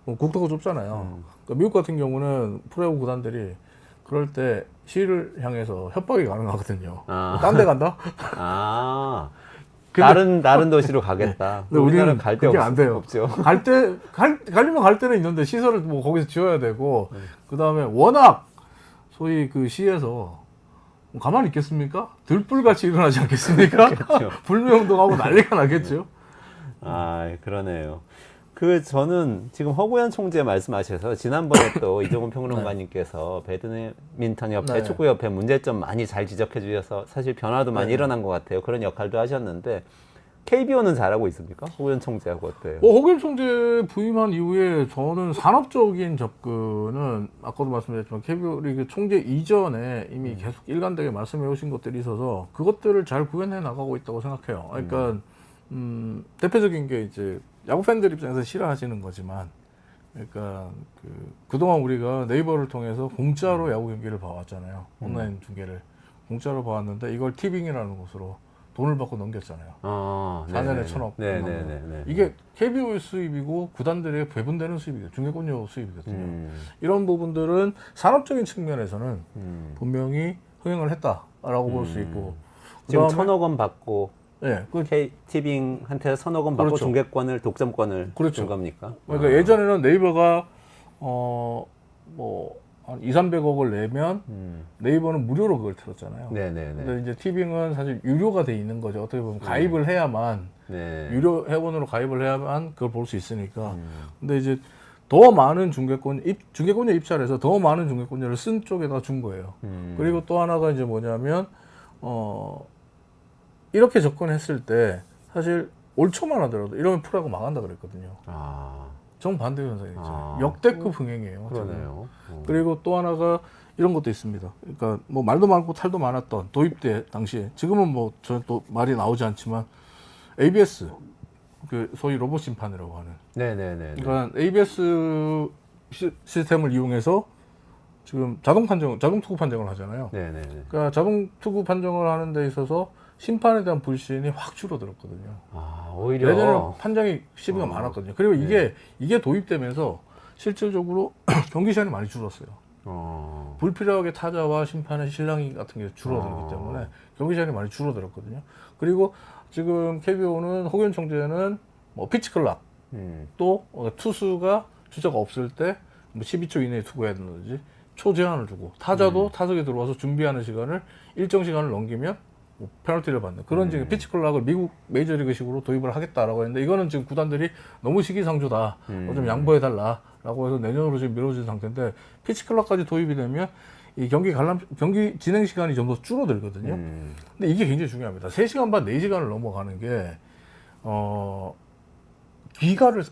국토가 좁잖아요. 그러니까 미국 같은 경우는 프로야구 구단들이 그럴 때 시를 향해서 협박이 가능하거든요. 딴 데 간다? 다른 도시로 가겠다. 근데 우리는 갈 데 그게 안 돼요. 없죠. 가려면 갈 데는 있는데 시설을 뭐 거기서 지어야 되고, 그 다음에 워낙 소위 그 시에서 가만히 있겠습니까? 들불같이 일어나지 않겠습니까? 그렇죠. 불매운동하고 난리가 나겠죠. 그러네요. 저는 지금 허구현 총재 말씀하셔서 지난번에 또 이종훈 평론가님께서 배드민턴 협회, 네. 축구 협회 문제점 많이 잘 지적해 주셔서 사실 변화도 많이 일어난 것 같아요. 그런 역할도 하셨는데 KBO는 잘하고 있습니까? 허구현 총재하고 어때요? 허구현 총재 부임한 이후에 저는 산업적인 접근은 아까도 말씀드렸지만 KBO 리그 총재 이전에 이미 계속 일관되게 말씀해 오신 것들이 있어서 그것들을 잘 구현해 나가고 있다고 생각해요. 그러니까 대표적인 게 이제 야구 팬들 입장에서 싫어하시는 거지만, 그러니까 그동안 우리가 네이버를 통해서 공짜로 야구 경기를 봐왔잖아요. 온라인 중계를 공짜로 봐왔는데 이걸 티빙이라는 곳으로 돈을 받고 넘겼잖아요. 4년에 1,000억. 네네네. 이게 KBO의 수입이고 구단들의 배분되는 수입이에요. 중계권료 수입이거든요. 이런 부분들은 산업적인 측면에서는 분명히 흥행을 했다라고 볼 수 있고. 지금 1,000억 원 받고. 네, KT빙한테 1,000억 원 받고 그렇죠. 중계권을 독점권을 준 겁니까? 그러니까 예전에는 네이버가 뭐 한 200~300억을 내면 네이버는 무료로 그걸 틀었잖아요. 네네네. 근데 이제 티빙은 사실 유료가 돼 있는 거죠. 어떻게 보면 가입을 해야만 유료 회원으로 가입을 해야만 그걸 볼 수 있으니까. 근데 이제 더 많은 중개권자 입찰에서 더 많은 중개권자를 쓴 쪽에다 준 거예요. 그리고 또 하나가 이제 뭐냐면 이렇게 접근했을 때 사실 올 초만 하더라도 이러면 프로야구 망한다 그랬거든요. 정반대 현상이죠. 역대급 흥행이에요. 그러네요. 그리고 또 하나가 이런 것도 있습니다. 그러니까 뭐 말도 많고 탈도 많았던 도입 때 당시에 지금은 뭐 저는 또 말이 나오지 않지만 ABS 그 소위 로봇 심판이라고 하는. 네네네. 그러니까 ABS 시스템을 이용해서 지금 자동 투구 판정을 하잖아요. 네네네. 그러니까 자동 투구 판정을 하는 데 있어서 심판에 대한 불신이 확 줄어들었거든요. 오히려 예전에는 판정이 시비가 많았거든요. 그리고 이게 도입되면서 실질적으로 경기 시간이 많이 줄었어요. 불필요하게 타자와 심판의 실랑이 같은 게 줄어들기 때문에 경기 시간이 많이 줄어들었거든요. 그리고 지금 KBO는 호견 총재는 뭐 피치 클락 또 투수가 주자가 없을 때 뭐 12초 이내에 투구해야 된다든지 초 제한을 주고 타자도 타석에 들어와서 준비하는 시간을 일정 시간을 넘기면 뭐 페널티를 받는 그런 지금 피치 클락을 미국 메이저리그식으로 도입을 하겠다라고 했는데 이거는 지금 구단들이 너무 시기상조다. 좀 양보해달라라고 해서 내년으로 지금 미뤄진 상태인데 피치 클락까지 도입이 되면 이 경기 진행 시간이 좀 더 줄어들거든요. 근데 이게 굉장히 중요합니다. 3시간 반, 4시간을 넘어가는 게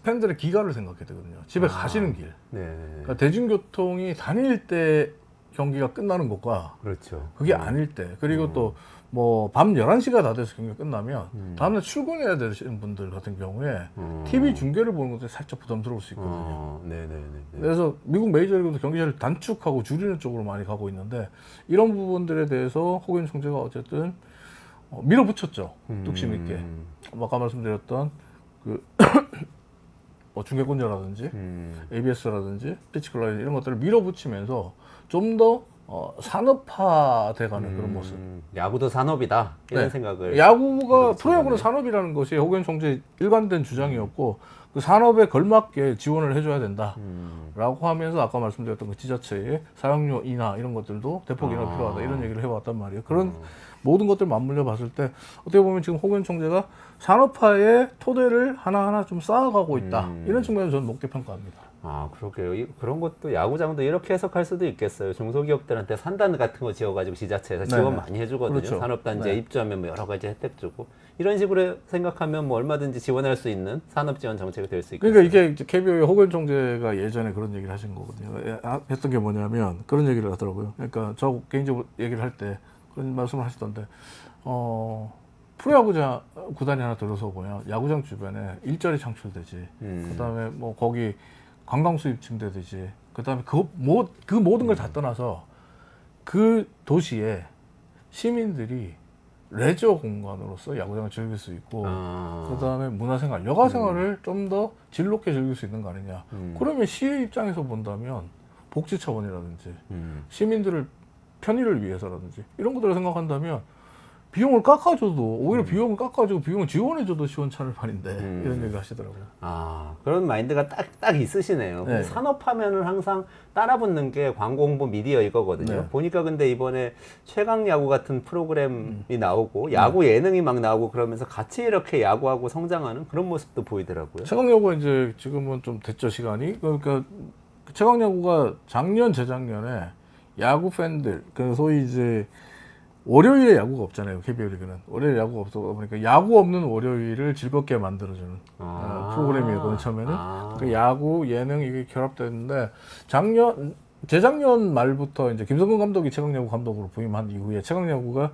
팬들의 기가를 생각해야 되거든요. 집에 가시는 길. 그러니까 대중교통이 다닐 때 경기가 끝나는 것과 그렇죠. 그게 아닐 때 그리고 또 뭐 밤 11시가 다 돼서 경기가 끝나면 다음날 출근해야 되시는 분들 같은 경우에 TV 중계를 보는 것도 살짝 부담스러울 수 있거든요. 그래서 미국 메이저리그도 경기를 단축하고 줄이는 쪽으로 많이 가고 있는데 이런 부분들에 대해서 호겐 총재가 어쨌든 밀어붙였죠. 뚝심 있게. 아까 말씀드렸던 그 중개권자라든지 ABS라든지 피치클락 이런 것들을 밀어붙이면서 좀 더 산업화돼가는 그런 모습. 야구도 산업이다 이런 생각을. 야구가 프로야구는 산업이라는 것이 호겐 총재의 일관된 주장이었고 그 산업에 걸맞게 지원을 해줘야 된다라고 하면서 아까 말씀드렸던 그 지자체의 사용료 인하 이런 것들도 대폭 인하 필요하다 이런 얘기를 해왔단 말이에요. 그런 모든 것들 맞물려 봤을 때 어떻게 보면 지금 호겐 총재가 산업화의 토대를 하나하나 좀 쌓아가고 있다 이런 측면에서 저는 높게 평가합니다. 그러게요. 그런 것도 야구장도 이렇게 해석할 수도 있겠어요. 중소기업들한테 산단 같은 거 지어가지고 지자체에서 지원 많이 해주거든요. 그렇죠. 산업단지에 입주하면 뭐 여러 가지 혜택 주고 이런 식으로 생각하면 뭐 얼마든지 지원할 수 있는 산업지원 정책이 될 수 있겠어요. 그러니까 이게 KBO의 호겐 총재가 예전에 그런 얘기를 하신 거거든요. 했던 게 뭐냐면 그런 얘기를 하더라고요. 그러니까 저 개인적으로 얘기를 할 때 그런 말씀을 하시던데 프로야구 구단이 하나 들어서 보면 야구장 주변에 일자리 창출되지. 그다음에 뭐 거기 관광 수입 증대되지. 그다음에 그 모든 걸 다 떠나서 그 도시에 시민들이 레저 공간으로서 야구장을 즐길 수 있고 그다음에 문화생활, 여가생활을 좀 더 질롭게 즐길 수 있는 거 아니냐. 그러면 시의 입장에서 본다면 복지 차원이라든지 시민들을 편의를 위해서라든지 이런 것들을 생각한다면 비용을 깎아줘도 오히려 비용을 깎아주고 비용을 지원해줘도 시원찮을 판인데 이런 얘기 하시더라고요. 그런 마인드가 딱 있으시네요. 네. 산업하면은 항상 따라붙는 게 광고 홍보 미디어 이거거든요. 네. 보니까 근데 이번에 최강 야구 같은 프로그램이 나오고 야구 예능이 막 나오고 그러면서 같이 이렇게 야구하고 성장하는 그런 모습도 보이더라고요. 최강야구가 이제 지금은 좀 됐죠 시간이. 그러니까 최강야구가 작년 재작년에 야구 팬들 그 소위 이제 월요일에 야구가 없잖아요. KBO 리그는 월요일에 야구가 없다 보니까 야구 없는 월요일을 즐겁게 만들어주는 프로그램이었거든요. 처음에는 그 야구 예능 이게 결합됐는데 재작년 말부터 이제 김성근 감독이 최강야구 감독으로 부임한 이후에 최강야구가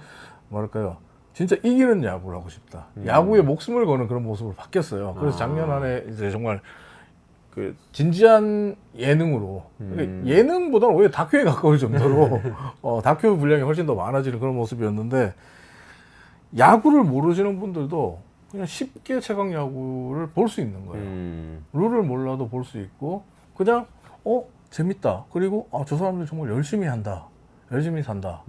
뭐랄까요 진짜 이기는 야구를 하고 싶다. 야구에 목숨을 거는 그런 모습으로 바뀌었어요. 그래서 작년 안에 이제 정말 그 진지한 예능으로 그러니까 예능보다는 오히려 다큐에 가까울 정도로 다큐 분량이 훨씬 더 많아지는 그런 모습이었는데 야구를 모르시는 분들도 그냥 쉽게 최강 야구를 볼 수 있는 거예요. 룰을 몰라도 볼 수 있고 그냥 재밌다. 그리고 저 사람들 정말 열심히 한다. 열심히 산다.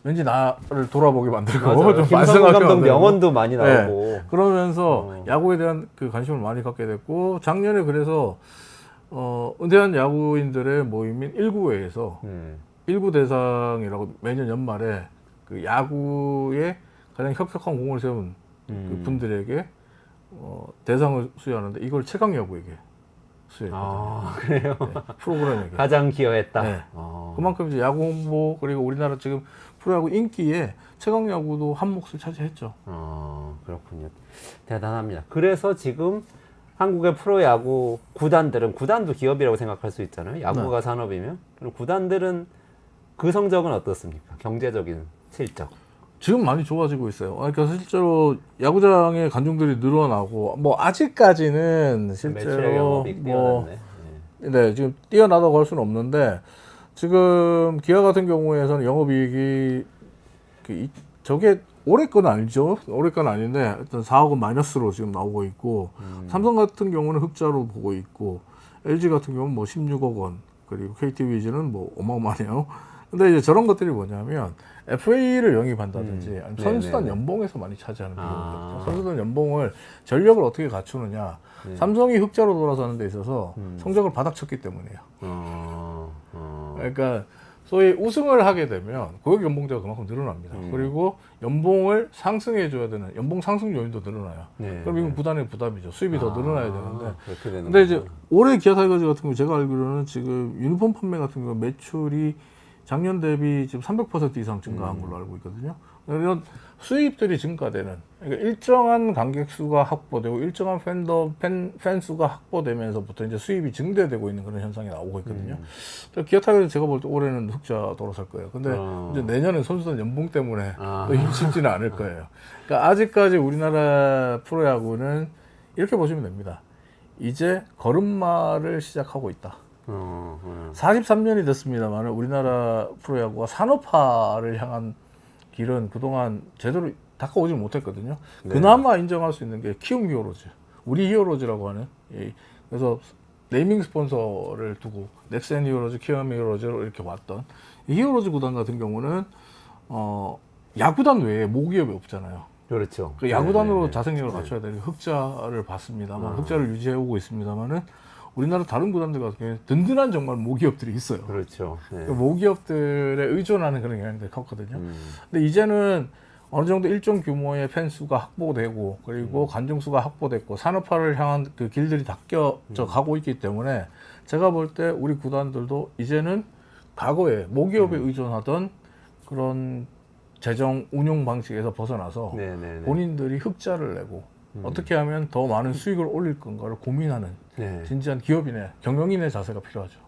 왠지 나를 돌아보게 만들고 좀 김성근 감독 명언도 많이 나오고 그러면서 야구에 대한 그 관심을 많이 갖게 됐고 작년에 그래서 은퇴한 야구인들의 모임인 1구회에서 1구 대상이라고 매년 연말에 그 야구에 가장 혁혁한 공을 세운 그 분들에게 대상을 수여하는데 이걸 최강 야구에게 수혜했거든요. 아, 그래요? 네, 프로그램에게. 가장 기여했다. 네. 그만큼 이제 야구 홍보 그리고 우리나라 지금 프로야구 인기에 최강 야구도 한 몫을 차지했죠. 그렇군요. 대단합니다. 그래서 지금 한국의 프로야구 구단도 기업이라고 생각할 수 있잖아요. 야구가 산업이면. 그럼 구단들은 그 성적은 어떻습니까? 경제적인 실적. 지금 많이 좋아지고 있어요. 그러니까 실제로 야구장의 관중들이 늘어나고 뭐 아직까지는 매출의 실제로 영업이 뭐 뛰어났네. 네, 지금 뛰어나다고 할 수는 없는데 지금 기아 같은 경우에는 영업이익이 저게 올해 건 아니죠. 올해 건 아닌데 일단 4억 원 마이너스로 지금 나오고 있고 삼성 같은 경우는 흑자로 보고 있고 LG 같은 경우는 뭐 16억 원 그리고 KT 위즈는 뭐 어마어마하네요. 근데 이제 저런 것들이 뭐냐면 FA를 영입한다든지 아니면 선수단 연봉에서 많이 차지하는 비용이거든요. 선수단 연봉을 전력을 어떻게 갖추느냐. 삼성이 흑자로 돌아서는 데 있어서 성적을 바닥쳤기 때문이에요. 그러니까 소위 우승을 하게 되면 고액 연봉제가 그만큼 늘어납니다. 그리고 연봉을 상승해줘야 되는 연봉 상승 요인도 늘어나요. 그럼 이건 구단의 부담이죠. 수입이 더 늘어나야 되는데. 근데 이제 올해 기아 타이거즈 같은 경우 제가 알기로는 지금 유니폼 판매 같은 경우 매출이 작년 대비 지금 300% 이상 증가한 걸로 알고 있거든요. 이런 수입들이 증가되는, 그러니까 일정한 관객 수가 확보되고 일정한 팬 수가 확보되면서부터 이제 수입이 증대되고 있는 그런 현상이 나오고 있거든요. 기아 타이거즈 제가 볼 때 올해는 흑자 돌아설 거예요. 근데 이제 내년에 선수단 연봉 때문에 또 힘쓰지는 않을 거예요. 그러니까 아직까지 우리나라 프로야구는 이렇게 보시면 됩니다. 이제 걸음마를 시작하고 있다. 43년이 됐습니다만 우리나라 프로야구가 산업화를 향한 길은 그동안 제대로 닦아오지 못했거든요. 그나마 인정할 수 있는 게 키움 히어로즈, 우리 히어로즈라고 하는, 그래서 네이밍 스폰서를 두고 넥센 히어로즈, 키움 히어로즈로 이렇게 왔던 이 히어로즈 구단 같은 경우는 야구단 외에 모기업이 없잖아요. 그렇죠. 그 야구단으로 자생력을 갖춰야 되는 흑자를 봤습니다만, 흑자를 유지해오고 있습니다만은 우리나라 다른 구단들 같은 경우에 든든한 정말 모기업들이 있어요. 그렇죠. 그 모기업들에 의존하는 그런 경향들이 컸거든요. 근데 이제는 어느 정도 일정 규모의 팬 수가 확보되고 그리고 관중 수가 확보됐고 산업화를 향한 그 길들이 닦여져 가고 있기 때문에 제가 볼 때 우리 구단들도 이제는 과거에 모기업에 의존하던 그런 재정 운용 방식에서 벗어나서 본인들이 흑자를 내고 어떻게 하면 더 많은 수익을 올릴 건가를 고민하는 진지한 기업인의 경영인의 자세가 필요하죠.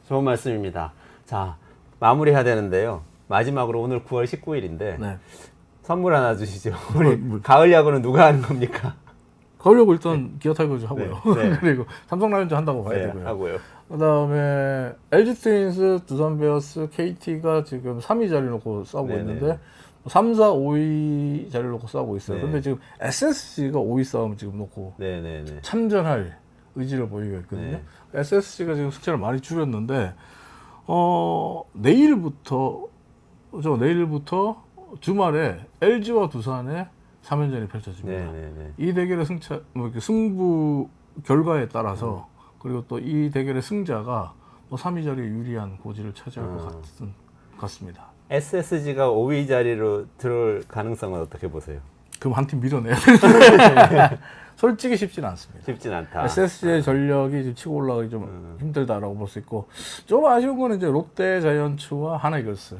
좋은 말씀입니다. 자, 마무리해야 되는데요. 마지막으로 오늘 9월 19일인데 선물 하나 주시죠. 우리 가을 야구는 누가 하는 겁니까? 가을 야구 일단 기아 타이거즈 하고요. 그리고 삼성 라이온즈 한다고 봐야 되고요. 하고요. 그다음에 LG 트윈스, 두산 베어스, KT가 지금 3위 자리 놓고 싸우고 있는데 3, 4, 5위 자리를 놓고 싸우고 있어요. 근데 지금 SSG가 5위 싸움 지금 놓고 참전할 의지를 보이고 있거든요. SSG가 지금 숫자를 많이 줄였는데 내일부터 주말에 LG와 두산의 3연전이 펼쳐집니다. 이 대결의 승부 결과에 따라서 그리고 또 이 대결의 승자가 3위 자리에 유리한 고지를 차지할 것 같습니다. SSG가 5위 자리로 들어올 가능성은 어떻게 보세요? 그럼 한 팀 밀어내야 되는데 솔직히 쉽지는 않습니다. 쉽진 않다. SSG의 전력이 지금 치고 올라가기 좀 힘들다라고 볼 수 있고 좀 아쉬운 거는 이제 롯데 자이언츠와 하나 이글스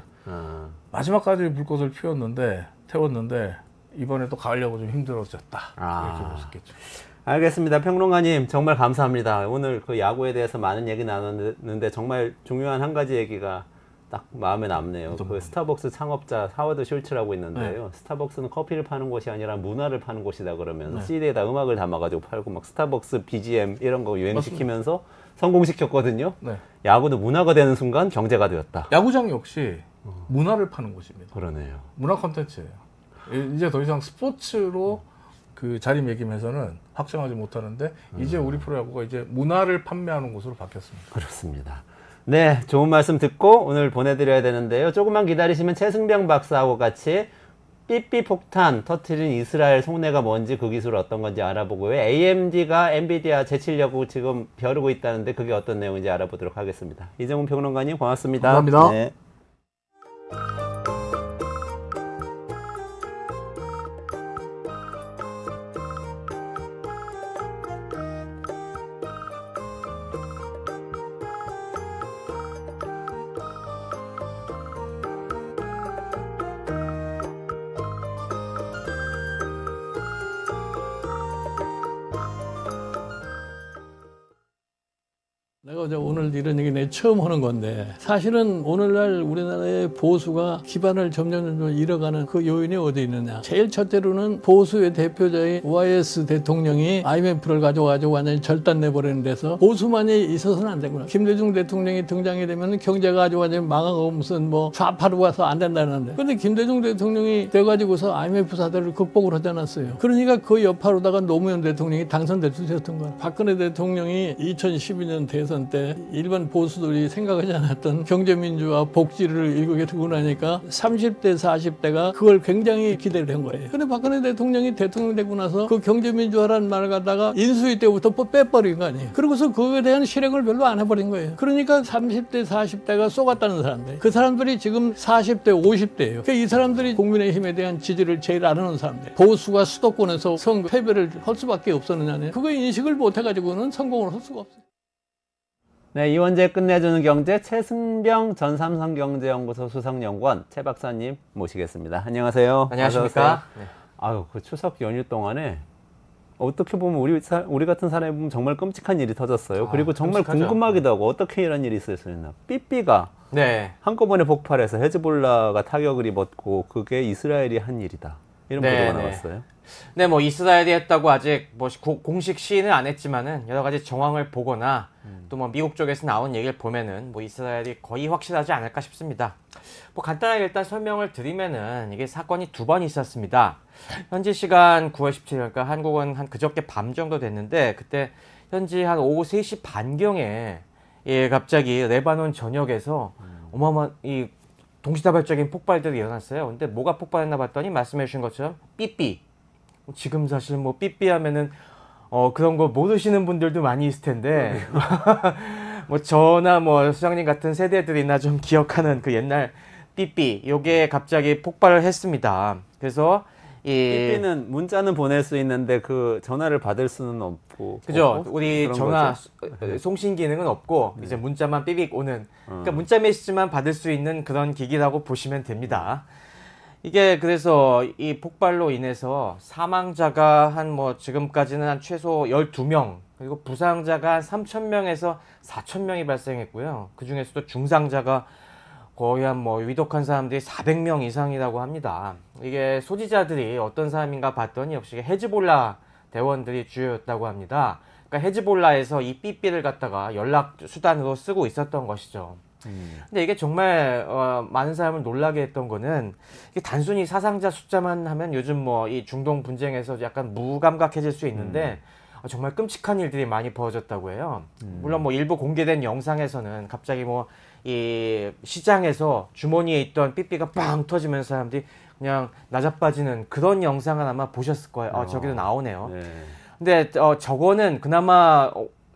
마지막까지 불꽃을 태웠는데 이번에 또 가려고 좀 힘들어졌다 이렇게 볼 수 있겠죠. 알겠습니다. 평론가님 정말 감사합니다. 오늘 그 야구에 대해서 많은 얘기 나눴는데 정말 중요한 한 가지 얘기가 딱 마음에 남네요. 그 스타벅스 창업자 하워드 슐츠라고 있는데요. 스타벅스는 커피를 파는 곳이 아니라 문화를 파는 곳이다 그러면서 CD에다 음악을 담아가지고 팔고 막 스타벅스 BGM 이런 거 유행시키면서 성공시켰거든요. 야구도 문화가 되는 순간 경제가 되었다. 야구장 역시 문화를 파는 곳입니다. 그러네요. 문화 콘텐츠예요. 이제 더 이상 스포츠로 그 자리매김해서는 확정하지 못하는데 이제 우리 프로야구가 이제 문화를 판매하는 곳으로 바뀌었습니다. 그렇습니다. 네, 좋은 말씀 듣고 오늘 보내드려야 되는데요. 조금만 기다리시면 최승병 박사하고 같이 삐삐 폭탄 터트린 이스라엘 속내가 뭔지 그 기술 어떤 건지 알아보고요. AMD가 엔비디아 제치려고 지금 벼르고 있다는데 그게 어떤 내용인지 알아보도록 하겠습니다. 이정훈 평론가님 고맙습니다. 감사합니다. 네. 내가 이제 오늘 이런 얘기 내 처음 하는 건데 사실은 오늘날 우리나라의 보수가 기반을 점점 잃어가는 그 요인이 어디 있느냐. 제일 첫째로는 보수의 대표자인 YS 대통령이 IMF를 가져가지고 완전히 절단내버리는 데서 보수만이 있어서는 안 되구나. 김대중 대통령이 등장이 되면 경제가 아주 완전히 망하고 무슨 뭐 좌파로 가서 안 된다는데, 근데 김대중 대통령이 돼가지고서 IMF 사태를 극복을 하지 않았어요. 그러니까 그 여파로다가 노무현 대통령이 당선될 수 있었던 거야. 박근혜 대통령이 2012년 대선 때 일반 보수들이 생각하지 않았던 경제민주화 복지를 일국에 두고 나니까 30대 40대가 그걸 굉장히 기대를 한 거예요. 근데 박근혜 대통령이 대통령 되고 나서 그 경제민주화라는 말을 갖다가 인수위 때부터 빼버린 거 아니에요. 그러고서 그거에 대한 실행을 별로 안 해버린 거예요. 그러니까 30대 40대가 쏘갔다는 사람들, 그 사람들이 지금 40대 50대예요. 그러니까 이 사람들이 국민의힘에 대한 지지를 제일 안 하는 사람들, 보수가 수도권에서 선거 패배를 할 수밖에 없었느냐, 그거 인식을 못 해가지고는 성공을 할 수가 없어요. 네, 이원재 끝내주는 경제 최승병 전 삼성경제연구소 수석연구원 최 박사님 모시겠습니다. 안녕하세요. 안녕하십니까? 네. 아유, 그 추석 연휴 동안에 어떻게 보면 우리 같은 사람이 보면 정말 끔찍한 일이 터졌어요. 그리고 정말 끔찍하죠. 궁금하기도 하고 어떻게 이런 일이 있을 수 있나. 삐삐가 네. 한꺼번에 폭발해서 헤즈볼라가 타격을 입었고 그게 이스라엘이 한 일이다. 이런 네, 보도가 네. 나왔어요. 네, 뭐 이스라엘이 했다고 아직 뭐 공식 시인은 안 했지만은 여러 가지 정황을 보거나 또 뭐 미국 쪽에서 나온 얘기를 보면은 뭐 이스라엘이 거의 확실하지 않을까 싶습니다. 뭐 간단하게 일단 설명을 드리면은 이게 사건이 두 번 있었습니다. 현지 시간 9월 17일, 그러니까 한국은 한 그저께 밤 정도 됐는데 그때 현지 한 오후 3시 반경에 예, 갑자기 레바논 전역에서 어마어마한 이 동시다발적인 폭발들이 일어났어요. 근데 뭐가 폭발했나 봤더니 말씀해 주신 것처럼 삐삐. 지금 사실 뭐 삐삐 하면은 그런 거 모르시는 분들도 많이 있을 텐데 뭐 저나 뭐 수장님 같은 세대들이나 좀 기억하는 그 옛날 삐삐 요게 갑자기 폭발을 했습니다. 그래서 이 삐삐는 문자는 보낼 수 있는데 그 전화를 받을 수는 없고. 그죠? 없고? 우리 그런 전화 거죠? 송신 기능은 없고 이제 문자만 삐빅 오는, 그러니까 문자 메시지만 받을 수 있는 그런 기기라고 보시면 됩니다. 이게 그래서 이 폭발로 인해서 사망자가 한 뭐 지금까지는 한 최소 12명, 그리고 부상자가 한 3,000명에서 4,000명이 발생했고요. 그 중에서도 중상자가 거의 한 뭐 위독한 사람들이 400명 이상이라고 합니다. 이게 소지자들이 어떤 사람인가 봤더니 역시 헤즈볼라 대원들이 주요였다고 합니다. 그러니까 헤즈볼라에서 이 삐삐를 갖다가 연락 수단으로 쓰고 있었던 것이죠. 근데 이게 정말 많은 사람을 놀라게 했던 거는 이게 단순히 사상자 숫자만 하면 요즘 뭐 이 중동 분쟁에서 약간 무감각해질 수 있는데 정말 끔찍한 일들이 많이 벌어졌다고 해요. 물론 뭐 일부 공개된 영상에서는 갑자기 뭐 이 시장에서 주머니에 있던 삐삐가 빵 터지면서 사람들이 그냥 나자빠지는 그런 영상을 아마 보셨을 거예요. 저기도 나오네요. 네. 근데 저거는 그나마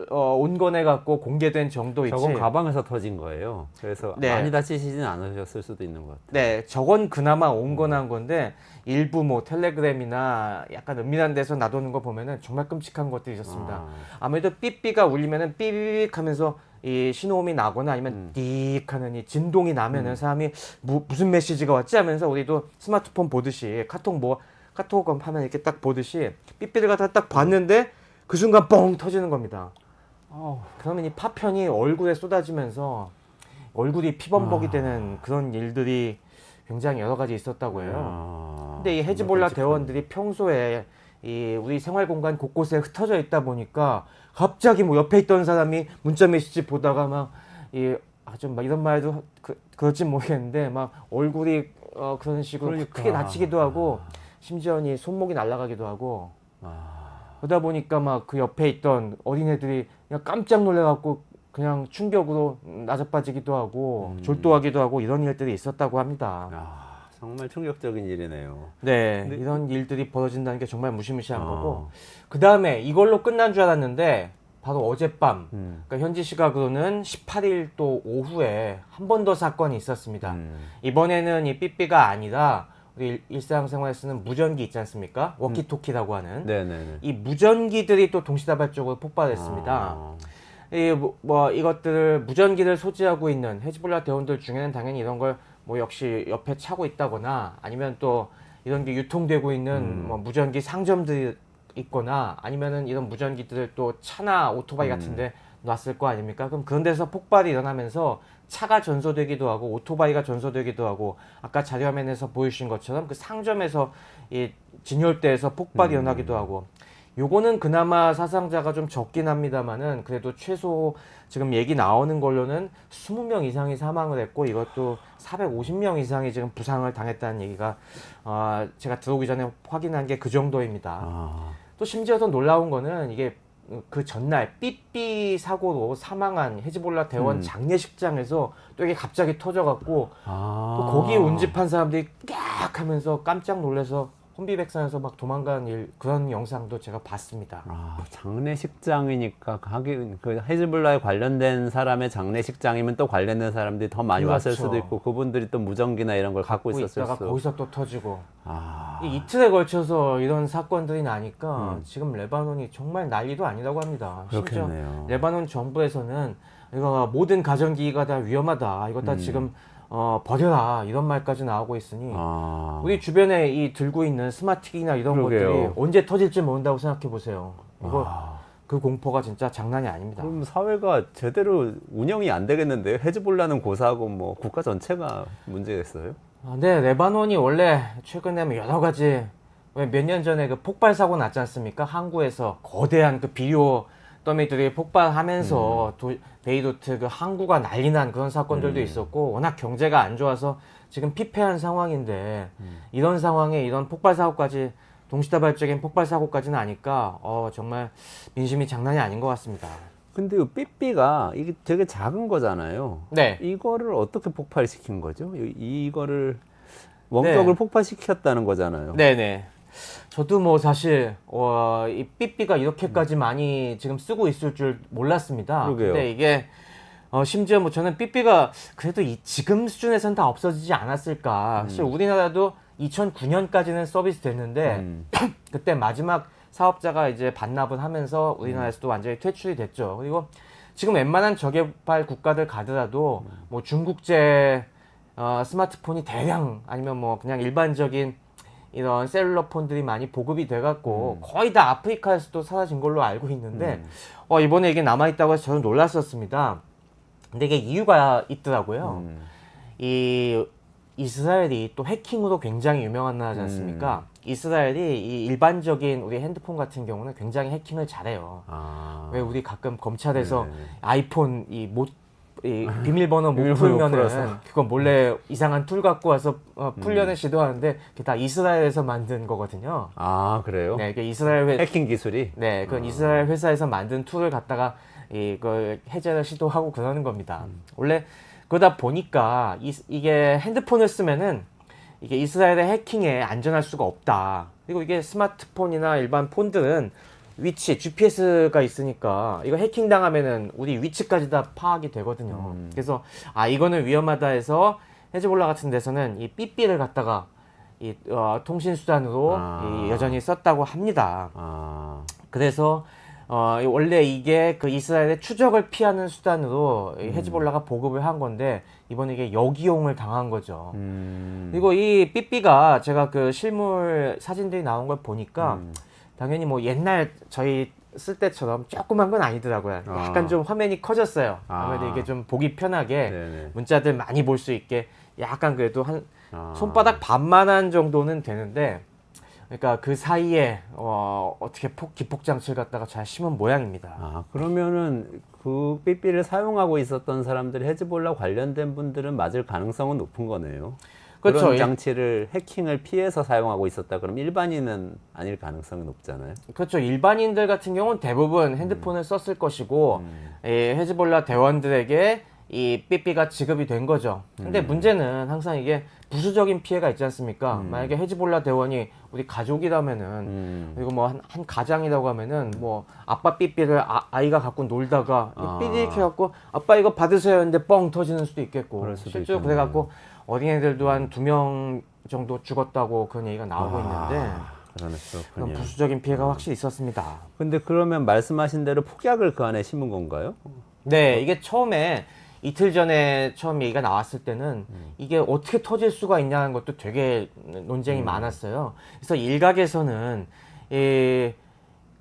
온건해 갖고 공개된 정도이지. 저건 가방에서 터진 거예요. 그래서 네. 많이 다치시진 않으셨을 수도 있는 것 같아요. 네, 저건 그나마 온건한 건데 일부 뭐 텔레그램이나 약간 은밀한 데서 놔두는 거 보면은 정말 끔찍한 것들이 있었습니다. 아무래도 삐삐가 울리면은 삐삐 하면서 이 신호음이 나거나 아니면 띡 하는 이 진동이 나면은 사람이 무슨 메시지가 왔지 하면서 우리도 스마트폰 보듯이 카톡 하면 이렇게 딱 보듯이 삐삐를 갖다 딱 봤는데 그 순간 뻥 터지는 겁니다. 그러면 이 파편이 얼굴에 쏟아지면서 얼굴이 피범벅이 되는 그런 일들이 굉장히 여러 가지 있었다고 해요. 근데 이 헤즈볼라 대원들이 평소에 이 우리 생활 공간 곳곳에 흩어져 있다 보니까 갑자기 뭐 옆에 있던 사람이 문자 메시지 보다가 막 좀 막 이런 말도 그럴지 모르겠는데 막 얼굴이 그런 식으로 크게 다치기도 하고 심지어는 손목이 날아가기도 하고 그러다 보니까 막 그 옆에 있던 어린애들이 그냥 깜짝 놀래갖고 그냥 충격으로 나자빠지기도 하고 졸도하기도 하고 이런 일들이 있었다고 합니다. 정말 충격적인 일이네요. 네, 이런 일들이 벌어진다는 게 정말 무시무시한 거고 그 다음에 이걸로 끝난 줄 알았는데 바로 어젯밤, 그러니까 현지 시각으로는 18일 또 오후에 한 번 더 사건이 있었습니다. 이번에는 이 삐삐가 아니라 우리 일상생활에 쓰는 무전기 있지 않습니까? 워키토키라고 하는 이 무전기들이 또 동시다발적으로 폭발했습니다. 이것들을 무전기를 소지하고 있는 헤즈볼라 대원들 중에는 당연히 이런 걸 뭐 역시 옆에 차고 있다거나 아니면 또 이런 게 유통되고 있는 뭐 무전기 상점들이 있거나 아니면은 이런 무전기들을 또 차나 오토바이 같은데 놨을 거 아닙니까? 그럼 그런 데서 폭발이 일어나면서 차가 전소되기도 하고 오토바이가 전소되기도 하고 아까 자료화면에서 보여주신 것처럼 그 상점에서 이 진열대에서 폭발이 일어나기도 하고 요거는 그나마 사상자가 좀 적긴 합니다만은 그래도 최소 지금 얘기 나오는 걸로는 20명 이상이 사망을 했고 이것도 450명 이상이 지금 부상을 당했다는 얘기가 제가 들어오기 전에 확인한 게 그 정도입니다. 또 심지어 더 놀라운 거는 이게 그 전날 삐삐 사고로 사망한 헤즈볼라 대원 장례식장에서 또 이게 갑자기 터져갖고 또 거기에 운집한 사람들이 깍 하면서 깜짝 놀라서 혼비백산에서 막 도망가는 그런 영상도 제가 봤습니다. 장례식장이니까 하긴 그 헤즈볼라에 관련된 사람의 장례식장이면 또 관련된 사람들이 더 많이 왔을 그렇죠. 수도 있고 그분들이 또 무전기나 이런 걸 갖고 있었을 있다가 수. 거기서 또 터지고 이 이틀에 걸쳐서 이런 사건들이 나니까 지금 레바논이 정말 난리도 아니라고 합니다. 그렇겠네요. 심지어 레바논 정부에서는 이거 모든 가정기기가 다 위험하다. 이거 다 지금 버려라 이런 말까지 나오고 있으니 우리 주변에 이 들고 있는 스마트기기나 이런 그러게요. 것들이 언제 터질지 모른다고 생각해 보세요. 이거 그 공포가 진짜 장난이 아닙니다. 그럼 사회가 제대로 운영이 안 되겠는데요? 헤즈볼라는 고사하고 뭐 국가 전체가 문제겠어요? 네, 레바논이 원래 최근에 뭐 여러 가지 몇 년 전에 그 폭발 사고 났지 않습니까? 항구에서 거대한 그 비료 더미들이 폭발하면서 베이루트 그 항구가 난리난 그런 사건들도 있었고 워낙 경제가 안 좋아서 지금 피폐한 상황인데 이런 상황에 이런 폭발 사고까지 동시다발적인 폭발 사고까지 나니까 정말 민심이 장난이 아닌 것 같습니다. 근데 이 삐삐가 이게 되게 작은 거잖아요. 네. 이거를 어떻게 폭발시킨 거죠? 이거를 원격을 네. 폭발시켰다는 거잖아요. 네네. 저도 뭐 사실 이 삐삐가 이렇게까지 많이 지금 쓰고 있을 줄 몰랐습니다. 그러게요. 근데 이게 심지어 뭐 저는 삐삐가 그래도 지금 수준에서는 다 없어지지 않았을까. 사실 우리나라도 2009년까지는 서비스 됐는데 그때 마지막 사업자가 이제 반납을 하면서 우리나라에서도 완전히 퇴출이 됐죠. 그리고 지금 웬만한 저개발 국가들 가더라도 뭐 중국제 스마트폰이 대량 아니면 뭐 그냥 일반적인 이런 셀룰러 폰들이 많이 보급이 돼갖고 거의 다 아프리카에서도 사라진 걸로 알고 있는데 이번에 이게 남아있다고 해서 저는 놀랐었습니다. 근데 이게 이유가 있더라고요. 이 이스라엘이 또 해킹으로 굉장히 유명한 나라지 않습니까? 이스라엘이 이 일반적인 우리 핸드폰 같은 경우는 굉장히 해킹을 잘해요. 왜 우리 가끔 검찰에서 아이폰 이 비밀번호 못 비밀번호 못 풀면은 풀어서. 그거 몰래 이상한 툴 갖고 와서 풀려는 시도하는데 그게 다 이스라엘에서 만든 거거든요. 아, 그래요? 네, 그 이스라엘 해킹 기술이? 네, 그건 이스라엘 회사에서 만든 툴을 갖다가 이걸 해제를 시도하고 그러는 겁니다. 원래 그러다 보니까 이게 핸드폰을 쓰면은 이게 이스라엘의 해킹에 안전할 수가 없다. 그리고 이게 스마트폰이나 일반 폰들은 위치, GPS가 있으니까 이거 해킹 당하면은 우리 위치까지 다 파악이 되거든요. 그래서 이거는 위험하다 해서 헤즈볼라 같은 데서는 이 삐삐를 갖다가 이 통신 수단으로 여전히 썼다고 합니다. 그래서 원래 이게 그 이스라엘의 추적을 피하는 수단으로 이 헤즈볼라가 보급을 한 건데 이번에 이게 역이용을 당한 거죠. 그리고 이 삐삐가 제가 그 실물 사진들이 나온 걸 보니까 당연히 뭐 옛날 저희 쓸 때처럼 조그만 건 아니더라고요. 약간 좀 화면이 커졌어요. 아무래도 이게 좀 보기 편하게 네네. 문자들 많이 볼 수 있게 약간 그래도 한 손바닥 반만한 정도는 되는데 그러니까 그 사이에 어떻게 기폭 장치를 갖다가 잘 심은 모양입니다. 그러면은 그 삐삐를 사용하고 있었던 사람들이 헤즈볼라 관련된 분들은 맞을 가능성은 높은 거네요. 그렇죠. 그런 장치를 해킹을 피해서 사용하고 있었다 그럼 일반인은 아닐 가능성이 높잖아요. 그렇죠. 일반인들 같은 경우는 대부분 핸드폰을 썼을 것이고 이 헤즈볼라 대원들에게 이 삐삐가 지급이 된 거죠. 근데 문제는 항상 이게 부수적인 피해가 있지 않습니까? 만약에 헤즈볼라 대원이 우리 가족이라면은 그리고 뭐 한 가장이라고 하면은 뭐 아빠 삐삐를 아이가 갖고 놀다가 삐삐 이렇게 갖고 아빠 이거 받으세요 했는데 뻥 터지는 수도 있겠고 그럴 수도 실제로 있겠네요. 그래갖고 어린애들도 한 2명 정도 죽었다고 그런 얘기가 나오고 있는데 그런 그렇군요. 부수적인 피해가 확실히 있었습니다. 근데 그러면 말씀하신 대로 폭약을 그 안에 심은 건가요? 네, 이게 처음에 이틀 전에 처음 얘기가 나왔을 때는 이게 어떻게 터질 수가 있냐는 것도 되게 논쟁이 많았어요. 그래서 일각에서는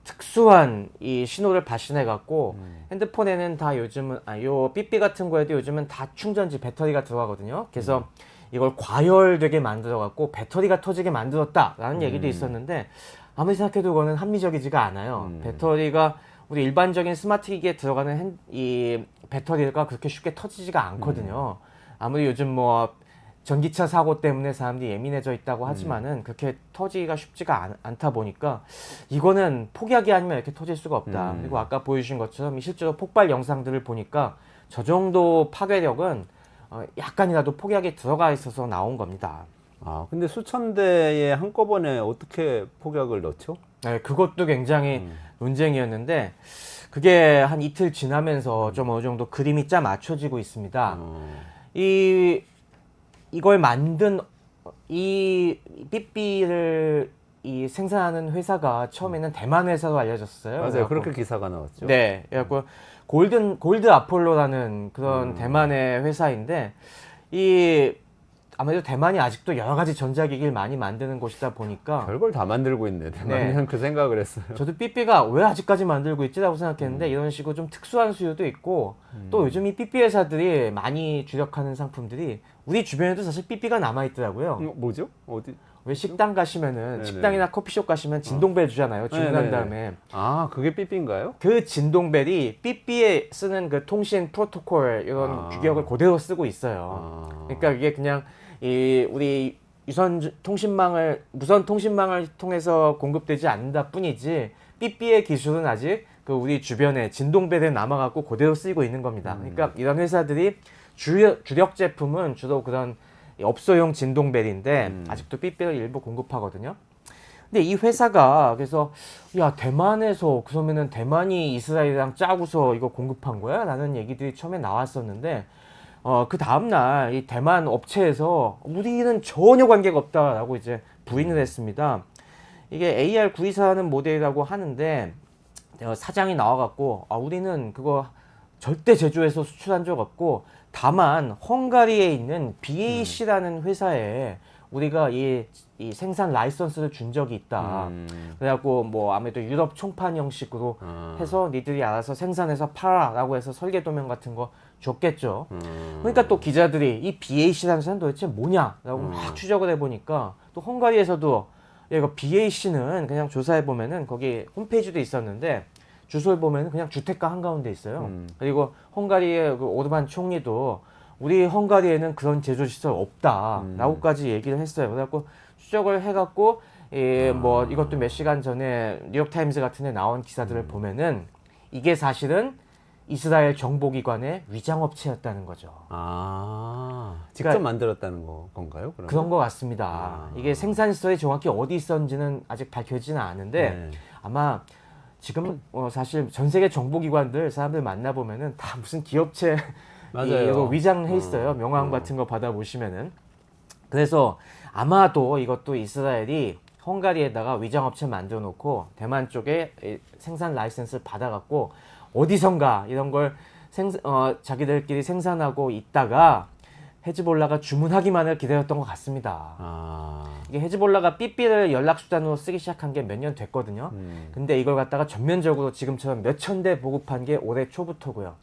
특수한 이 신호를 발신해 갖고 핸드폰에는 다 요즘은 요 삐삐 같은 거에도 요즘은 다 충전지 배터리가 들어가거든요. 그래서 이걸 과열되게 만들어 갖고 배터리가 터지게 만들었다라는 얘기도 있었는데 아무리 생각해도 그거는 합리적이지가 않아요. 배터리가 우리 일반적인 스마트 기기에 들어가는 이 배터리가 그렇게 쉽게 터지지가 않거든요. 아무리 요즘 뭐 전기차 사고 때문에 사람들이 예민해져 있다고 하지만은 그렇게 터지기가 쉽지가 않다 보니까 이거는 포기하기 아니면 이렇게 터질 수가 없다. 그리고 아까 보여주신 것처럼 실제로 폭발 영상들을 보니까 저 정도 파괴력은 약간이라도 포기하기 들어가 있어서 나온 겁니다. 아, 근데 수천 대에 한꺼번에 어떻게 폭약을 넣죠? 네, 그것도 굉장히 논쟁이었는데 그게 한 이틀 지나면서 좀 어느 정도 그림이 짜 맞춰지고 있습니다. 이걸 만든 이 삐삐를 이 생산하는 회사가 처음에는 대만 회사로 알려졌어요. 맞아요. 그래갖고, 그렇게 기사가 나왔죠. 네, 그래갖고 골드 아폴로라는 그런 대만의 회사인데 이 아무래도 대만이 아직도 여러 가지 전자기기를 많이 만드는 곳이다 보니까 별걸 다 만들고 있네. 대만은 그 생각을 했어요. 저도 삐삐가 왜 아직까지 만들고 있지라고 생각했는데 이런 식으로 좀 특수한 수요도 있고 또 요즘 이 삐삐 회사들이 많이 주력하는 상품들이 우리 주변에도 사실 삐삐가 남아있더라고요. 뭐죠? 어디? 왜 식당 가시면은 네네. 식당이나 커피숍 가시면 진동벨 주잖아요. 주문한 네네. 다음에 아, 그게 삐삐인가요? 그 진동벨이 삐삐에 쓰는 그 통신 프로토콜 이런 규격을 그대로 쓰고 있어요. 그러니까 이게 그냥 우리 무선 통신망을 통해서 공급되지 않는다 뿐이지 삐삐의 기술은 아직 그 우리 주변에 진동벨에 남아갖고 그대로 쓰이고 있는 겁니다. 그러니까 이런 회사들이 주력 제품은 주로 그런 업소용 진동벨인데 아직도 삐삐를 일부 공급하거든요. 근데 이 회사가 그래서 야 대만에서 그러면은 대만이 이스라엘이랑 짜고서 이거 공급한 거야? 라는 얘기들이 처음에 나왔었는데 그 다음날 이 대만 업체에서 우리는 전혀 관계가 없다라고 이제 부인을 했습니다. 이게 AR924라는 모델이라고 하는데 사장이 나와갖고 우리는 그거 절대 제조해서 수출한 적 없고 다만 헝가리에 있는 BAC라는 회사에 우리가 이 생산 라이선스를 준 적이 있다. 그래갖고 뭐 아무래도 유럽 총판 형식으로 해서 니들이 알아서 생산해서 팔아라고 해서 설계 도면 같은 거 줬겠죠. 그러니까 또 기자들이 이 BAC라는 회사는 도대체 뭐냐라고 막 추적을 해보니까 또 헝가리에서도 이거 BAC는 그냥 조사해 보면은 거기 홈페이지도 있었는데 주소를 보면은 그냥 주택가 한가운데 있어요. 그리고 헝가리의 그 오르반 총리도 우리 헝가리에는 그런 제조시설 없다라고까지 얘기를 했어요. 그래갖고 추적을 해갖고 뭐 이것도 몇 시간 전에 뉴욕타임즈 같은 데 나온 기사들을 보면은 이게 사실은 이스라엘 정보기관의 위장업체였다는 거죠. 직접 그러니까 만들었다는 건가요? 그러면? 그런 것 같습니다. 이게 생산시설이 정확히 어디 있었는지는 아직 밝혀지지는 않은데 아마 지금 사실 전 세계 정보기관들 사람들 만나보면은 다 무슨 기업체 이거 위장해 있어요. 명함 같은 거 받아보시면은. 그래서 아마도 이것도 이스라엘이 헝가리에다가 위장업체 만들어 놓고 대만 쪽에 생산 라이센스를 받아갖고 어디선가 이런 걸 자기들끼리 생산하고 있다가 헤즈볼라가 주문하기만을 기다렸던 것 같습니다. 이게 헤즈볼라가 삐삐를 연락수단으로 쓰기 시작한 게 몇 년 됐거든요. 근데 이걸 갖다가 전면적으로 지금처럼 몇천 대 보급한 게 올해 초부터고요.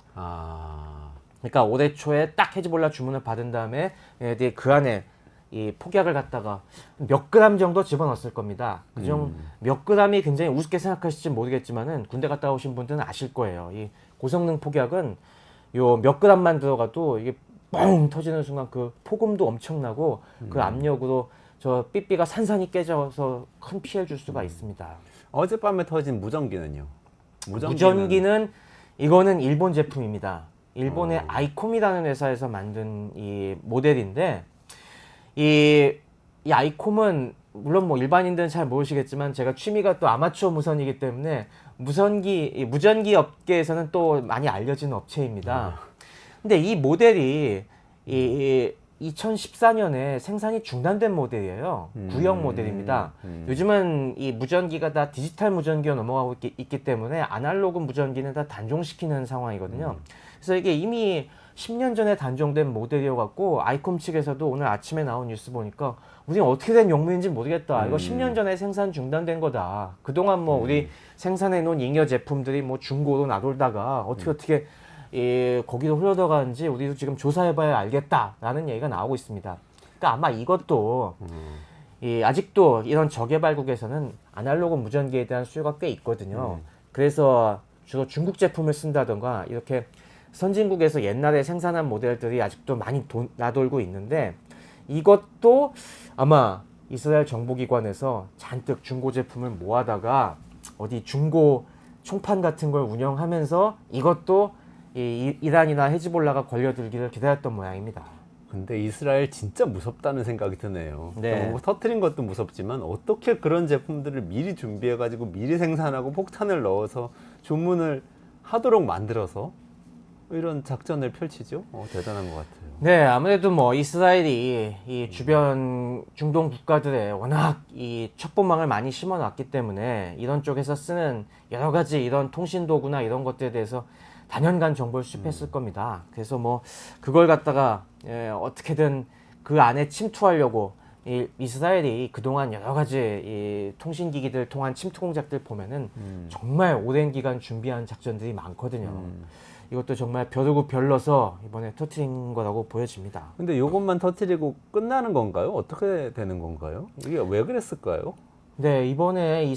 그러니까 올해 초에 딱 헤즈볼라 주문을 받은 다음에 얘네들이 그 안에 이 폭약을 갖다가 몇 그램 정도 집어넣었을 겁니다. 그중 몇 그램이 굉장히 우습게 생각하실지 모르겠지만은 군대 갔다 오신 분들은 아실 거예요. 이 고성능 폭약은 요 몇 그램만 들어가도 이게 뻥 터지는 순간 그 폭음도 엄청나고 그 압력으로 저 삐삐가 산산이 깨져서 큰 피해를 줄 수가 있습니다. 어젯밤에 터진 무전기는요? 무전기는 이거는 일본 제품입니다. 일본의 아이콤이라는 회사에서 만든 이 모델인데 이 아이콤은 물론 뭐 일반인들은 잘 모르시겠지만 제가 취미가 또 아마추어 무선이기 때문에 무전기 업계에서는 또 많이 알려진 업체입니다. 근데 이 모델이 2014년에 생산이 중단된 모델이에요. 구형 모델입니다. 요즘은 이 무전기가 다 디지털 무전기로 넘어가고 있기 때문에 아날로그 무전기는 다 단종시키는 상황이거든요. 그래서 이게 이미 10년 전에 단종된 모델이어갖고 아이콤 측에서도 오늘 아침에 나온 뉴스 보니까 우리는 어떻게 된 용무인지 모르겠다. 이거 10년 전에 생산 중단된 거다. 그동안 뭐 우리 생산해 놓은 잉여 제품들이 뭐 중고로 나돌다가 어떻게 거기로 흘러들어가는지 우리도 지금 조사해봐야 알겠다라는 얘기가 나오고 있습니다. 그러니까 아마 이것도 아직도 이런 저개발국에서는 아날로그 무전기에 대한 수요가 꽤 있거든요. 그래서 주로 중국 제품을 쓴다던가 이렇게 선진국에서 옛날에 생산한 모델들이 아직도 많이 나돌고 있는데 이것도 아마 이스라엘 정보기관에서 잔뜩 중고 제품을 모아다가 어디 중고 총판 같은 걸 운영하면서 이것도 이란이나 헤즈볼라가 걸려들기를 기다렸던 모양입니다. 근데 이스라엘 진짜 무섭다는 생각이 드네요. 네. 뭐 터트린 것도 무섭지만 어떻게 그런 제품들을 미리 준비해가지고 미리 생산하고 폭탄을 넣어서 주문을 하도록 만들어서 이런 작전을 펼치죠? 대단한 것 같아요. 네, 아무래도 뭐 이스라엘이 이 주변 중동 국가들에 워낙 이 첩보망을 많이 심어놨기 때문에 이런 쪽에서 쓰는 여러 가지 이런 통신 도구나 이런 것들에 대해서 단연간 정보를 수집했을 겁니다. 그래서 뭐 그걸 갖다가 어떻게든 그 안에 침투하려고 이스라엘이 그동안 여러 가지 이 통신기기들 통한 침투 공작들 보면은 정말 오랜 기간 준비한 작전들이 많거든요. 이것도 정말 벼르고 별러서 이번에 터트린 거라고 보여집니다. 근데 이것만 터트리고 끝나는 건가요? 어떻게 되는 건가요? 이게 왜 그랬을까요? 네, 이번에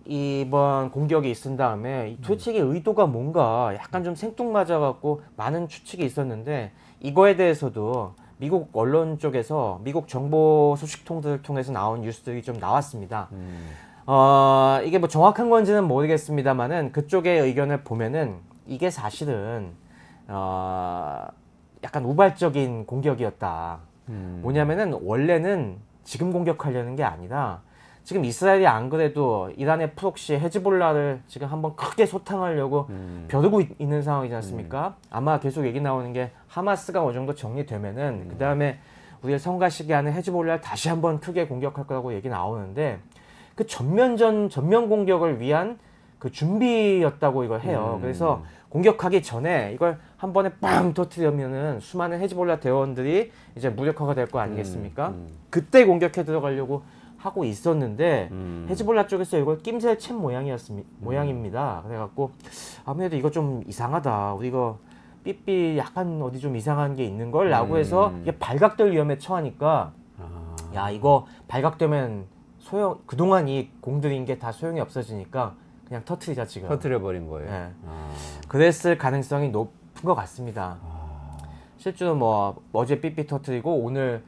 이번 공격이 있은 다음에 도대체 이게 의도가 뭔가 약간 좀 생뚱맞아갖고 많은 추측이 있었는데 이거에 대해서도 미국 언론 쪽에서 미국 정보 소식통들을 통해서 나온 뉴스들이 좀 나왔습니다. 이게 뭐 정확한 건지는 모르겠습니다만은 그쪽의 의견을 보면은 이게 사실은 약간 우발적인 공격이었다. 뭐냐면은 원래는 지금 공격하려는 게 아니라 지금 이스라엘이 안 그래도 이란의 프록시 헤즈볼라를 지금 한번 크게 소탕하려고 벼르고 있는 상황이지 않습니까? 아마 계속 얘기 나오는 게 하마스가 어느 정도 정리되면은 그 다음에 우리를 성가시게 하는 헤즈볼라를 다시 한번 크게 공격할 거라고 얘기 나오는데 그 전면 공격을 위한 그 준비였다고 이걸 해요. 그래서 공격하기 전에 이걸 한 번에 빵 터뜨리면은 수많은 헤즈볼라 대원들이 이제 무력화가 될 거 아니겠습니까? 그때 공격해 들어가려고 하고 있었는데 헤즈볼라 쪽에서 이걸 낌새를 챈 모양입니다. 그래갖고 아무래도 이거 좀 이상하다. 우리 이거 삐삐 약간 어디 좀 이상한 게 있는 걸 라고 해서 이게 발각될 위험에 처하니까 야 이거 발각되면 그동안 이 공들인 게 다 소용이 없어지니까 그냥 터트리자 지금. 터트려버린 거예요. 네. 그랬을 가능성이 높은 것 같습니다. 실제로 뭐 어제 삐삐 터트리고 오늘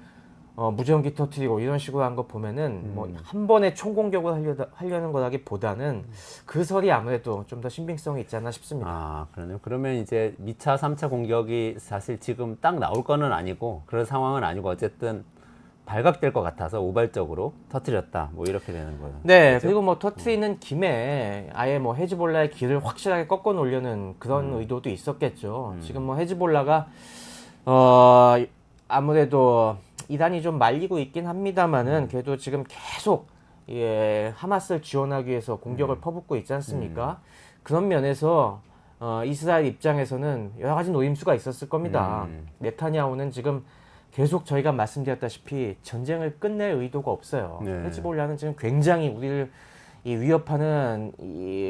무전기 터트리고 이런 식으로 한 거 보면은 뭐 한 번에 총공격을 하려는 거라기보다는 그 설이 아무래도 좀 더 신빙성이 있지 않나 싶습니다. 그러네요. 그러면 이제 2차, 3차 공격이 사실 지금 딱 나올 거는 아니고 그런 상황은 아니고 어쨌든 발각될 것 같아서 우발적으로 터뜨렸다. 뭐 이렇게 되는 거예요. 네, 그렇죠? 그리고 뭐 터트리는 김에 아예 뭐 헤즈볼라의 길을 확실하게 꺾어 놓으려는 그런 의도도 있었겠죠. 지금 뭐 헤즈볼라가 아무래도 이란이 좀 말리고 있긴 합니다만은 그래도 지금 계속 하마스를 지원하기 위해서 공격을 퍼붓고 있지 않습니까? 그런 면에서 이스라엘 입장에서는 여러 가지 노림수가 있었을 겁니다. 네타냐후는 지금 계속 저희가 말씀드렸다시피 전쟁을 끝낼 의도가 없어요. 네. 헤즈볼라는 지금 굉장히 우리를 위협하는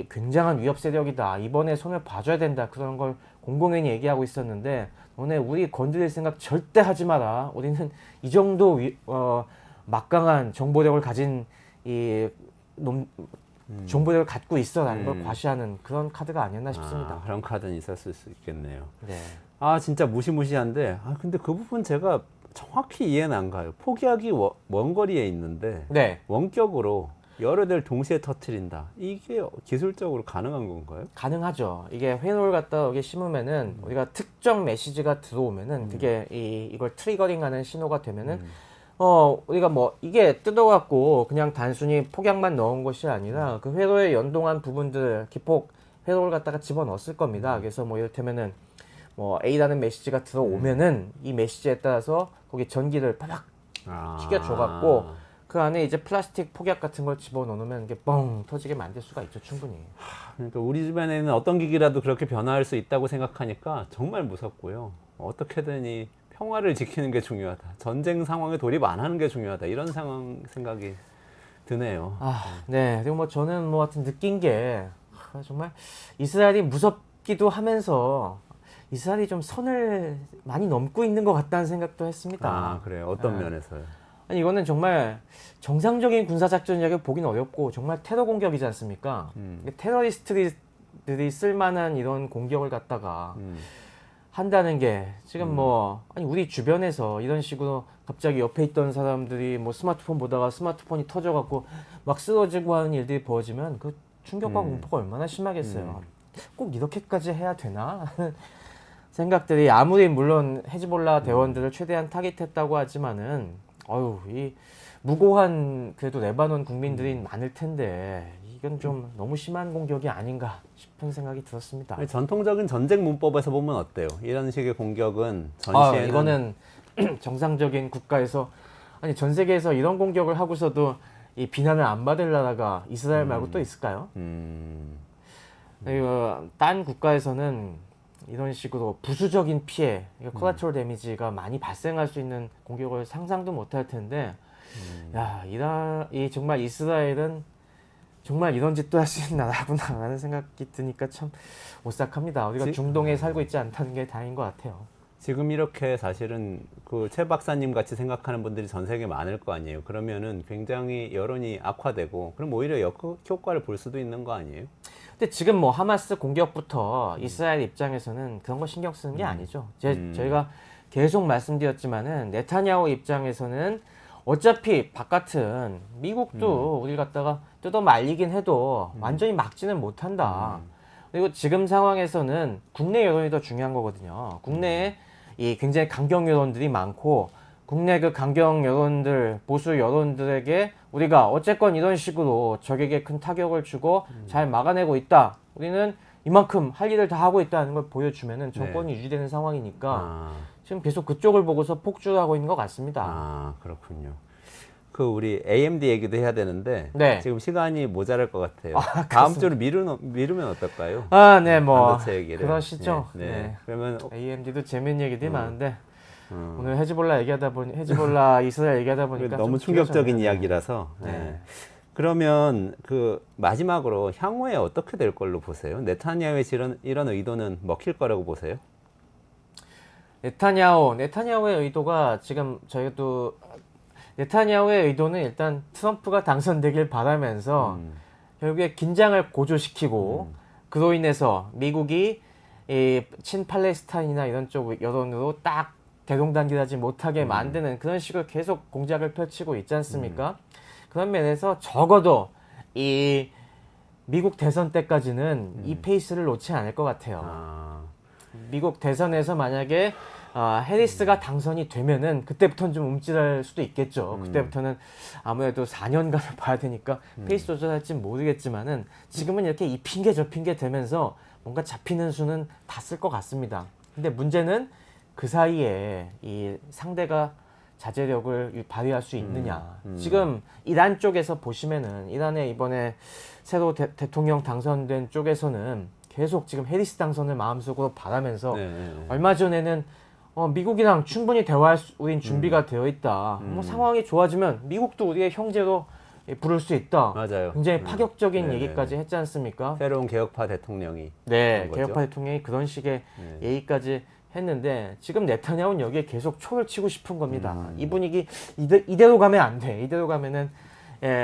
굉장한 위협 세력이다. 이번에 손을 봐줘야 된다. 그런 걸 공공연히 얘기하고 있었는데 너네 우리 건드릴 생각 절대 하지 마라. 우리는 이 정도 막강한 정보력을 가진 정보력을 갖고 있어라는 걸 과시하는 그런 카드가 아니었나 싶습니다. 그런 카드는 있었을 수 있겠네요. 네. 진짜 무시무시한데 근데 그 부분 제가 정확히 이해는 안 가요. 포기하기 먼 거리에 있는데 네. 원격으로 여러 대를 동시에 터트린다. 이게 기술적으로 가능한 건가요? 가능하죠. 이게 회로를 갖다 여기 심으면은 우리가 특정 메시지가 들어오면은 그게 이걸 트리거링하는 신호가 되면은 우리가 뭐 이게 뜯어갖고 그냥 단순히 폭약만 넣은 것이 아니라 그 회로에 연동한 부분들 기폭 회로를 갖다가 집어넣었을 겁니다. 그래서 뭐 이를테면은 뭐 A라는 메시지가 들어오면은 이 메시지에 따라서 거기 전기를 팍팍 튀겨줘갖고 그 안에 이제 플라스틱 폭약 같은 걸 집어넣으면 이게 뻥 터지게 만들 수가 있죠, 충분히. 그러니까 우리 주변에는 어떤 기기라도 그렇게 변화할 수 있다고 생각하니까 정말 무섭고요. 어떻게든 이 평화를 지키는 게 중요하다. 전쟁 상황에 돌입 안 하는 게 중요하다. 이런 생각이 드네요. 네. 그리고 뭐 저는 뭐 하여튼 느낀 게 정말 이스라엘이 무섭기도 하면서 이스라엘이 좀 선을 많이 넘고 있는 것 같다는 생각도 했습니다. 그래요. 어떤 면에서요? 아니 이거는 정말 정상적인 군사작전이라고 보기는 어렵고 정말 테러 공격이지 않습니까? 테러리스트들이 쓸만한 이런 공격을 갖다가 한다는 게 지금 뭐 아니 우리 주변에서 이런 식으로 갑자기 옆에 있던 사람들이 뭐 스마트폰 보다가 스마트폰이 터져갖고 막 쓰러지고 하는 일들이 벌어지면 그 충격과 공포가 얼마나 심하겠어요. 꼭 이렇게까지 해야 되나? 하는 생각들이 아무리 물론 헤즈볼라 대원들을 최대한 타깃했다고 하지만은 이 무고한 그래도 레바논 국민들이 많을 텐데 이건 좀 너무 심한 공격이 아닌가 싶은 생각이 들었습니다. 전통적인 전쟁 문법에서 보면 어때요? 이런 식의 공격은 전시에는 이거는 정상적인 국가에서 아니 전 세계에서 이런 공격을 하고서도 이 비난을 안 받을 나라가 이스라엘 말고 또 있을까요? 딴 국가에서는 이런 식으로 부수적인 피해, 콜라테럴 데미지가 많이 발생할 수 있는 공격을 상상도 못할 텐데, 정말 이스라엘은 정말 이런 짓도 할 수 있는 나라구나라는 생각이 드니까 참 오싹합니다. 우리가 중동에 살고 있지 않다는 게 다행인 것 같아요. 지금 이렇게 사실은 그 최 박사님 같이 생각하는 분들이 전 세계에 많을 거 아니에요. 그러면은 굉장히 여론이 악화되고 그럼 오히려 역효과를 볼 수도 있는 거 아니에요? 근데 지금 뭐 하마스 공격부터 이스라엘 입장에서는 그런 거 신경 쓰는 게 아니죠. 저희가 계속 말씀드렸지만은 네타냐후 입장에서는 어차피 바깥은 미국도 우리 갖다가 뜯어 말리긴 해도 완전히 막지는 못한다. 그리고 지금 상황에서는 국내 여론이 더 중요한 거거든요. 국내에 이 굉장히 강경 여론들이 많고 국내 그 강경 여론들, 보수 여론들에게 우리가 어쨌건 이런 식으로 적에게 큰 타격을 주고 잘 막아내고 있다. 우리는 이만큼 할 일을 다 하고 있다는 걸 보여주면은 정권이 유지되는 상황이니까 지금 계속 그쪽을 보고서 폭주하고 있는 것 같습니다. 그렇군요. 그 우리 AMD 얘기도 해야 되는데 지금 시간이 모자랄 것 같아요. 다음 주로 미루면 어떨까요? 네, 뭐 반도체 얘기를. 그러시죠. 네. 그러면 AMD도 재밌는 얘기들이 많은데 오늘 헤즈볼라 이스라엘 얘기하다 보니까 너무 충격적인 이야기라서. 그러면 그 마지막으로 향후에 어떻게 될 걸로 보세요? 네타냐후의 이런 의도는 먹힐 거라고 보세요? 네타냐후의 의도가 지금 저희도 네타냐후의 의도는 일단 트럼프가 당선되길 바라면서 결국에 긴장을 고조시키고 그로 인해서 미국이 이 친팔레스타인이나 이런 쪽 여론으로 딱 대동단결하지 못하게 만드는 그런 식으로 계속 공작을 펼치고 있지 않습니까? 그런 면에서 적어도 이 미국 대선 때까지는 이 페이스를 놓지 않을 것 같아요. 미국 대선에서 만약에 해리스가 당선이 되면은 그때부터는 좀 움찔할 수도 있겠죠. 그때부터는 아무래도 4년간을 봐야 되니까 페이스 조절할지 모르겠지만은 지금은 이렇게 이 핑계 저 핑계 되면서 뭔가 잡히는 수는 다 쓸 것 같습니다. 근데 문제는 그 사이에 이 상대가 자제력을 발휘할 수 있느냐. 지금 이란 쪽에서 보시면은 이란의 이번에 새로 대통령 당선된 쪽에서는 계속 지금 해리스 당선을 마음속으로 바라면서 얼마 전에는 미국이랑 충분히 대화할 우린 준비가 되어 있다. 뭐 상황이 좋아지면 미국도 우리의 형제로 부를 수 있다. 맞아요. 굉장히 파격적인 얘기까지 했지 않습니까? 새로운 개혁파 대통령이. 개혁파 대통령이 그런 식의 얘기까지 했는데 지금 네타냐후는 여기에 계속 초를 치고 싶은 겁니다. 이 분위기 이대로 가면 안 돼. 이대로 가면은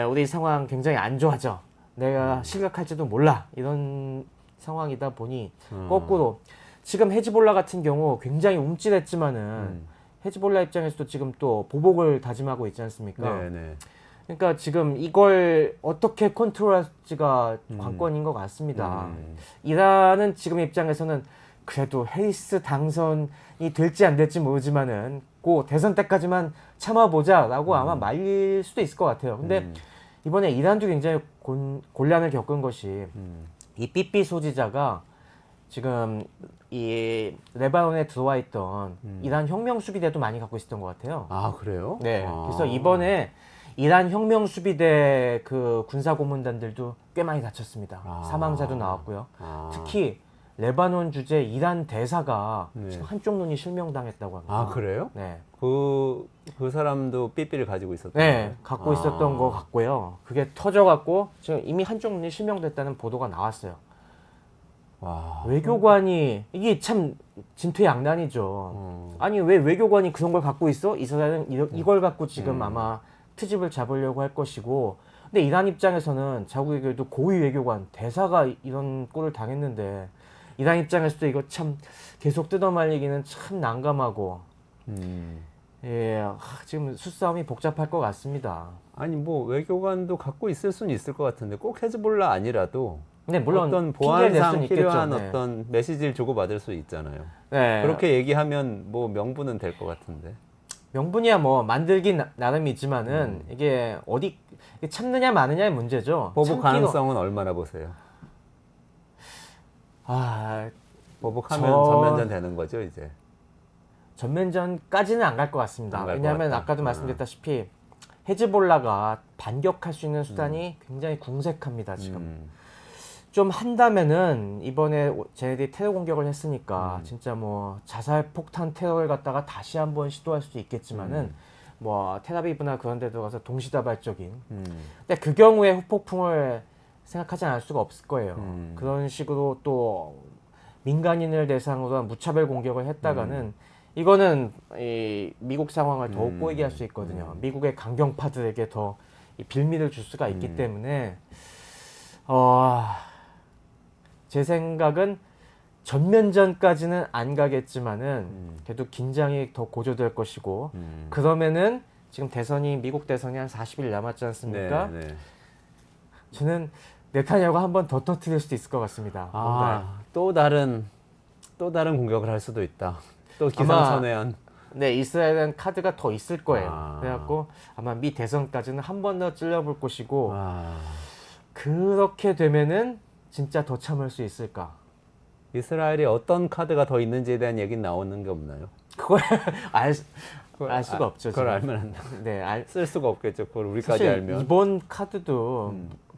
우리 상황 굉장히 안 좋아져. 내가 실격할지도 몰라. 이런 상황이다 보니 거꾸로 지금 헤즈볼라 같은 경우 굉장히 움찔했지만은 헤즈볼라 입장에서도 지금 또 보복을 다짐하고 있지 않습니까? 그러니까 지금 이걸 어떻게 컨트롤할지가 관건인 것 같습니다. 이란은 지금 입장에서는 그래도 해리스 당선이 될지 안 될지 모르지만은 그 대선 때까지만 참아보자라고 아마 말릴 수도 있을 것 같아요. 근데 이번에 이란도 굉장히 곤란을 겪은 것이 이 삐삐 소지자가 지금 이 레바논에 들어와 있던 이란 혁명 수비대도 많이 갖고 있었던 것 같아요. 아, 그래요? 네. 아. 그래서 이번에 이란 혁명 수비대 그 군사 고문단들도 꽤 많이 다쳤습니다. 아. 사망자도 나왔고요. 아. 특히 레바논 주재 이란 대사가 네. 지금 한쪽 눈이 실명당했다고 합니다. 아, 그래요? 네. 그 사람도 삐삐를 가지고 있었던 네, 거예요? 갖고 아. 있었던 것 같고요. 그게 터져갖고 지금 이미 한쪽 눈이 실명됐다는 보도가 나왔어요. 와. 외교관이 이게 참 진퇴양난이죠. 아니 왜 외교관이 그런 걸 갖고 있어? 이스라엘은 이걸 갖고 지금 아마 트집을 잡으려고 할 것이고, 근데 이란 입장에서는 자국에게도 고위 외교관 대사가 이런 꼴을 당했는데 이란 입장에서도 이거 참 계속 뜯어말리기는 참 난감하고 예, 지금 수싸움이 복잡할 것 같습니다. 아니 뭐 외교관도 갖고 있을 수는 있을 것 같은데 꼭 헤즈볼라 아니라도 근데 물론 어떤 핑계를 낼 보안상 수는 있겠죠. 필요한 네. 어떤 메시지를 주고받을 수 있잖아요. 네. 그렇게 얘기하면 뭐 명분은 될 것 같은데. 명분이야 뭐 만들긴 나름이지만은 이게 어디 이게 참느냐 마느냐의 문제죠. 보복 참기도- 가능성은 얼마나 보세요? 아 보복하면 저- 전면전 되는 거죠 이제. 전면전까지는 안 갈 것 같습니다. 안갈것 왜냐하면 같다. 아까도 말씀드렸다시피 헤즈볼라가 반격할 수 있는 수단이 굉장히 궁색합니다. 지금 좀 한다면은 이번에 쟤네들이 테러 공격을 했으니까 진짜 뭐 자살 폭탄 테러를 갖다가 다시 한번 시도할 수도 있겠지만은 뭐 테라비브나 그런 데 들어가서 동시다발적인 근데 그 경우에 후폭풍을 생각하지 않을 수가 없을 거예요. 그런 식으로 또 민간인을 대상으로 한 무차별 공격을 했다가는 이거는 이 미국 상황을 더욱 꼬이게 할 수 있거든요. 미국의 강경파들에게 더 이 빌미를 줄 수가 있기 때문에 제 생각은 전면전까지는 안 가겠지만은 그래도 긴장이 더 고조될 것이고 그러면은 지금 대선이 미국 대선이 한 40일 남았지 않습니까? 네, 네. 저는 네타냐후가 한 번 더 터뜨릴 수도 있을 것 같습니다. 아, 또 다른 공격을 할 수도 있다. 또 기상천외한. 네, 이스라엘은 카드가 더 있을 거예요. 아. 그래갖고 아마 미 대선까지는 한 번 더 찔러볼 것이고 아, 그렇게 되면은 진짜 더 참을 수 있을까? 이스라엘이 어떤 카드가 더 있는지에 대한 얘기는 나오는 게 없나요? 그걸 알 수가 없죠. 그걸 지금. 알면 안 돼. 네, 쓸 수가 없겠죠. 그걸 우리까지 사실 알면. 이번 카드도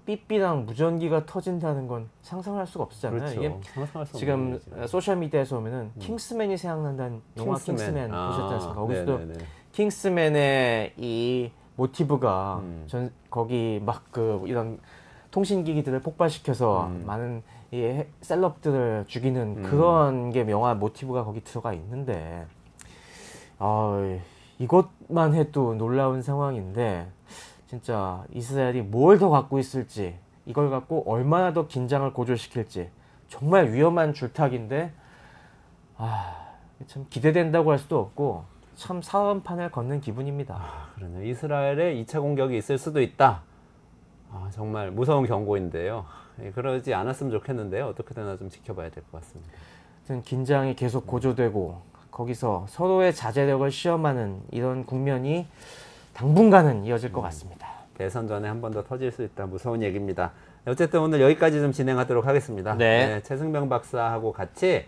삐삐랑 무전기가 터진다는 건 상상할 수가 없잖아요. 그렇죠. 이게 상상할 수 지금 없는 일이죠. 소셜 미디어에서 보면은 킹스맨이 생각난다는 영화 킹스맨 보셨지 않습니까? 거기서도 네네네. 킹스맨의 이 모티브가 거기 막 그 이런 통신기기들을 폭발시켜서 많은 이 셀럽들을 죽이는 그런 게 영화 모티브가 거기 들어가 있는데 이것만 해도 놀라운 상황인데 진짜 이스라엘이 뭘 더 갖고 있을지 이걸 갖고 얼마나 더 긴장을 고조시킬지 정말 위험한 줄타기인데 참 기대된다고 할 수도 없고 참 사원판을 걷는 기분입니다. 그러네요. 이스라엘에 2차 공격이 있을 수도 있다. 정말 무서운 경고인데요. 그러지 않았으면 좋겠는데요. 어떻게 되나 좀 지켜봐야 될 것 같습니다. 하여튼 긴장이 계속 고조되고 거기서 서로의 자제력을 시험하는 이런 국면이 당분간은 이어질 것 같습니다. 대선 전에 한 번 더 터질 수 있다. 무서운 얘기입니다. 어쨌든 오늘 여기까지 좀 진행하도록 하겠습니다. 네. 최승병 박사하고 같이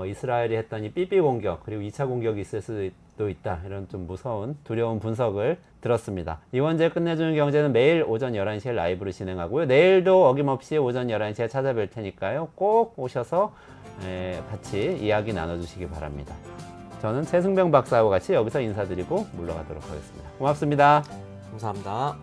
이스라엘이 했던 이 삐삐 공격 그리고 2차 공격이 있을 수도 있다. 이런 좀 무서운 두려운 분석을 들었습니다. 이원재 끝내주는 경제는 매일 오전 11시에 라이브로 진행하고요. 내일도 어김없이 오전 11시에 찾아뵐 테니까요. 꼭 오셔서 같이 이야기 나눠주시기 바랍니다. 저는 최승병 박사하고 같이 여기서 인사드리고 물러가도록 하겠습니다. 고맙습니다. 감사합니다.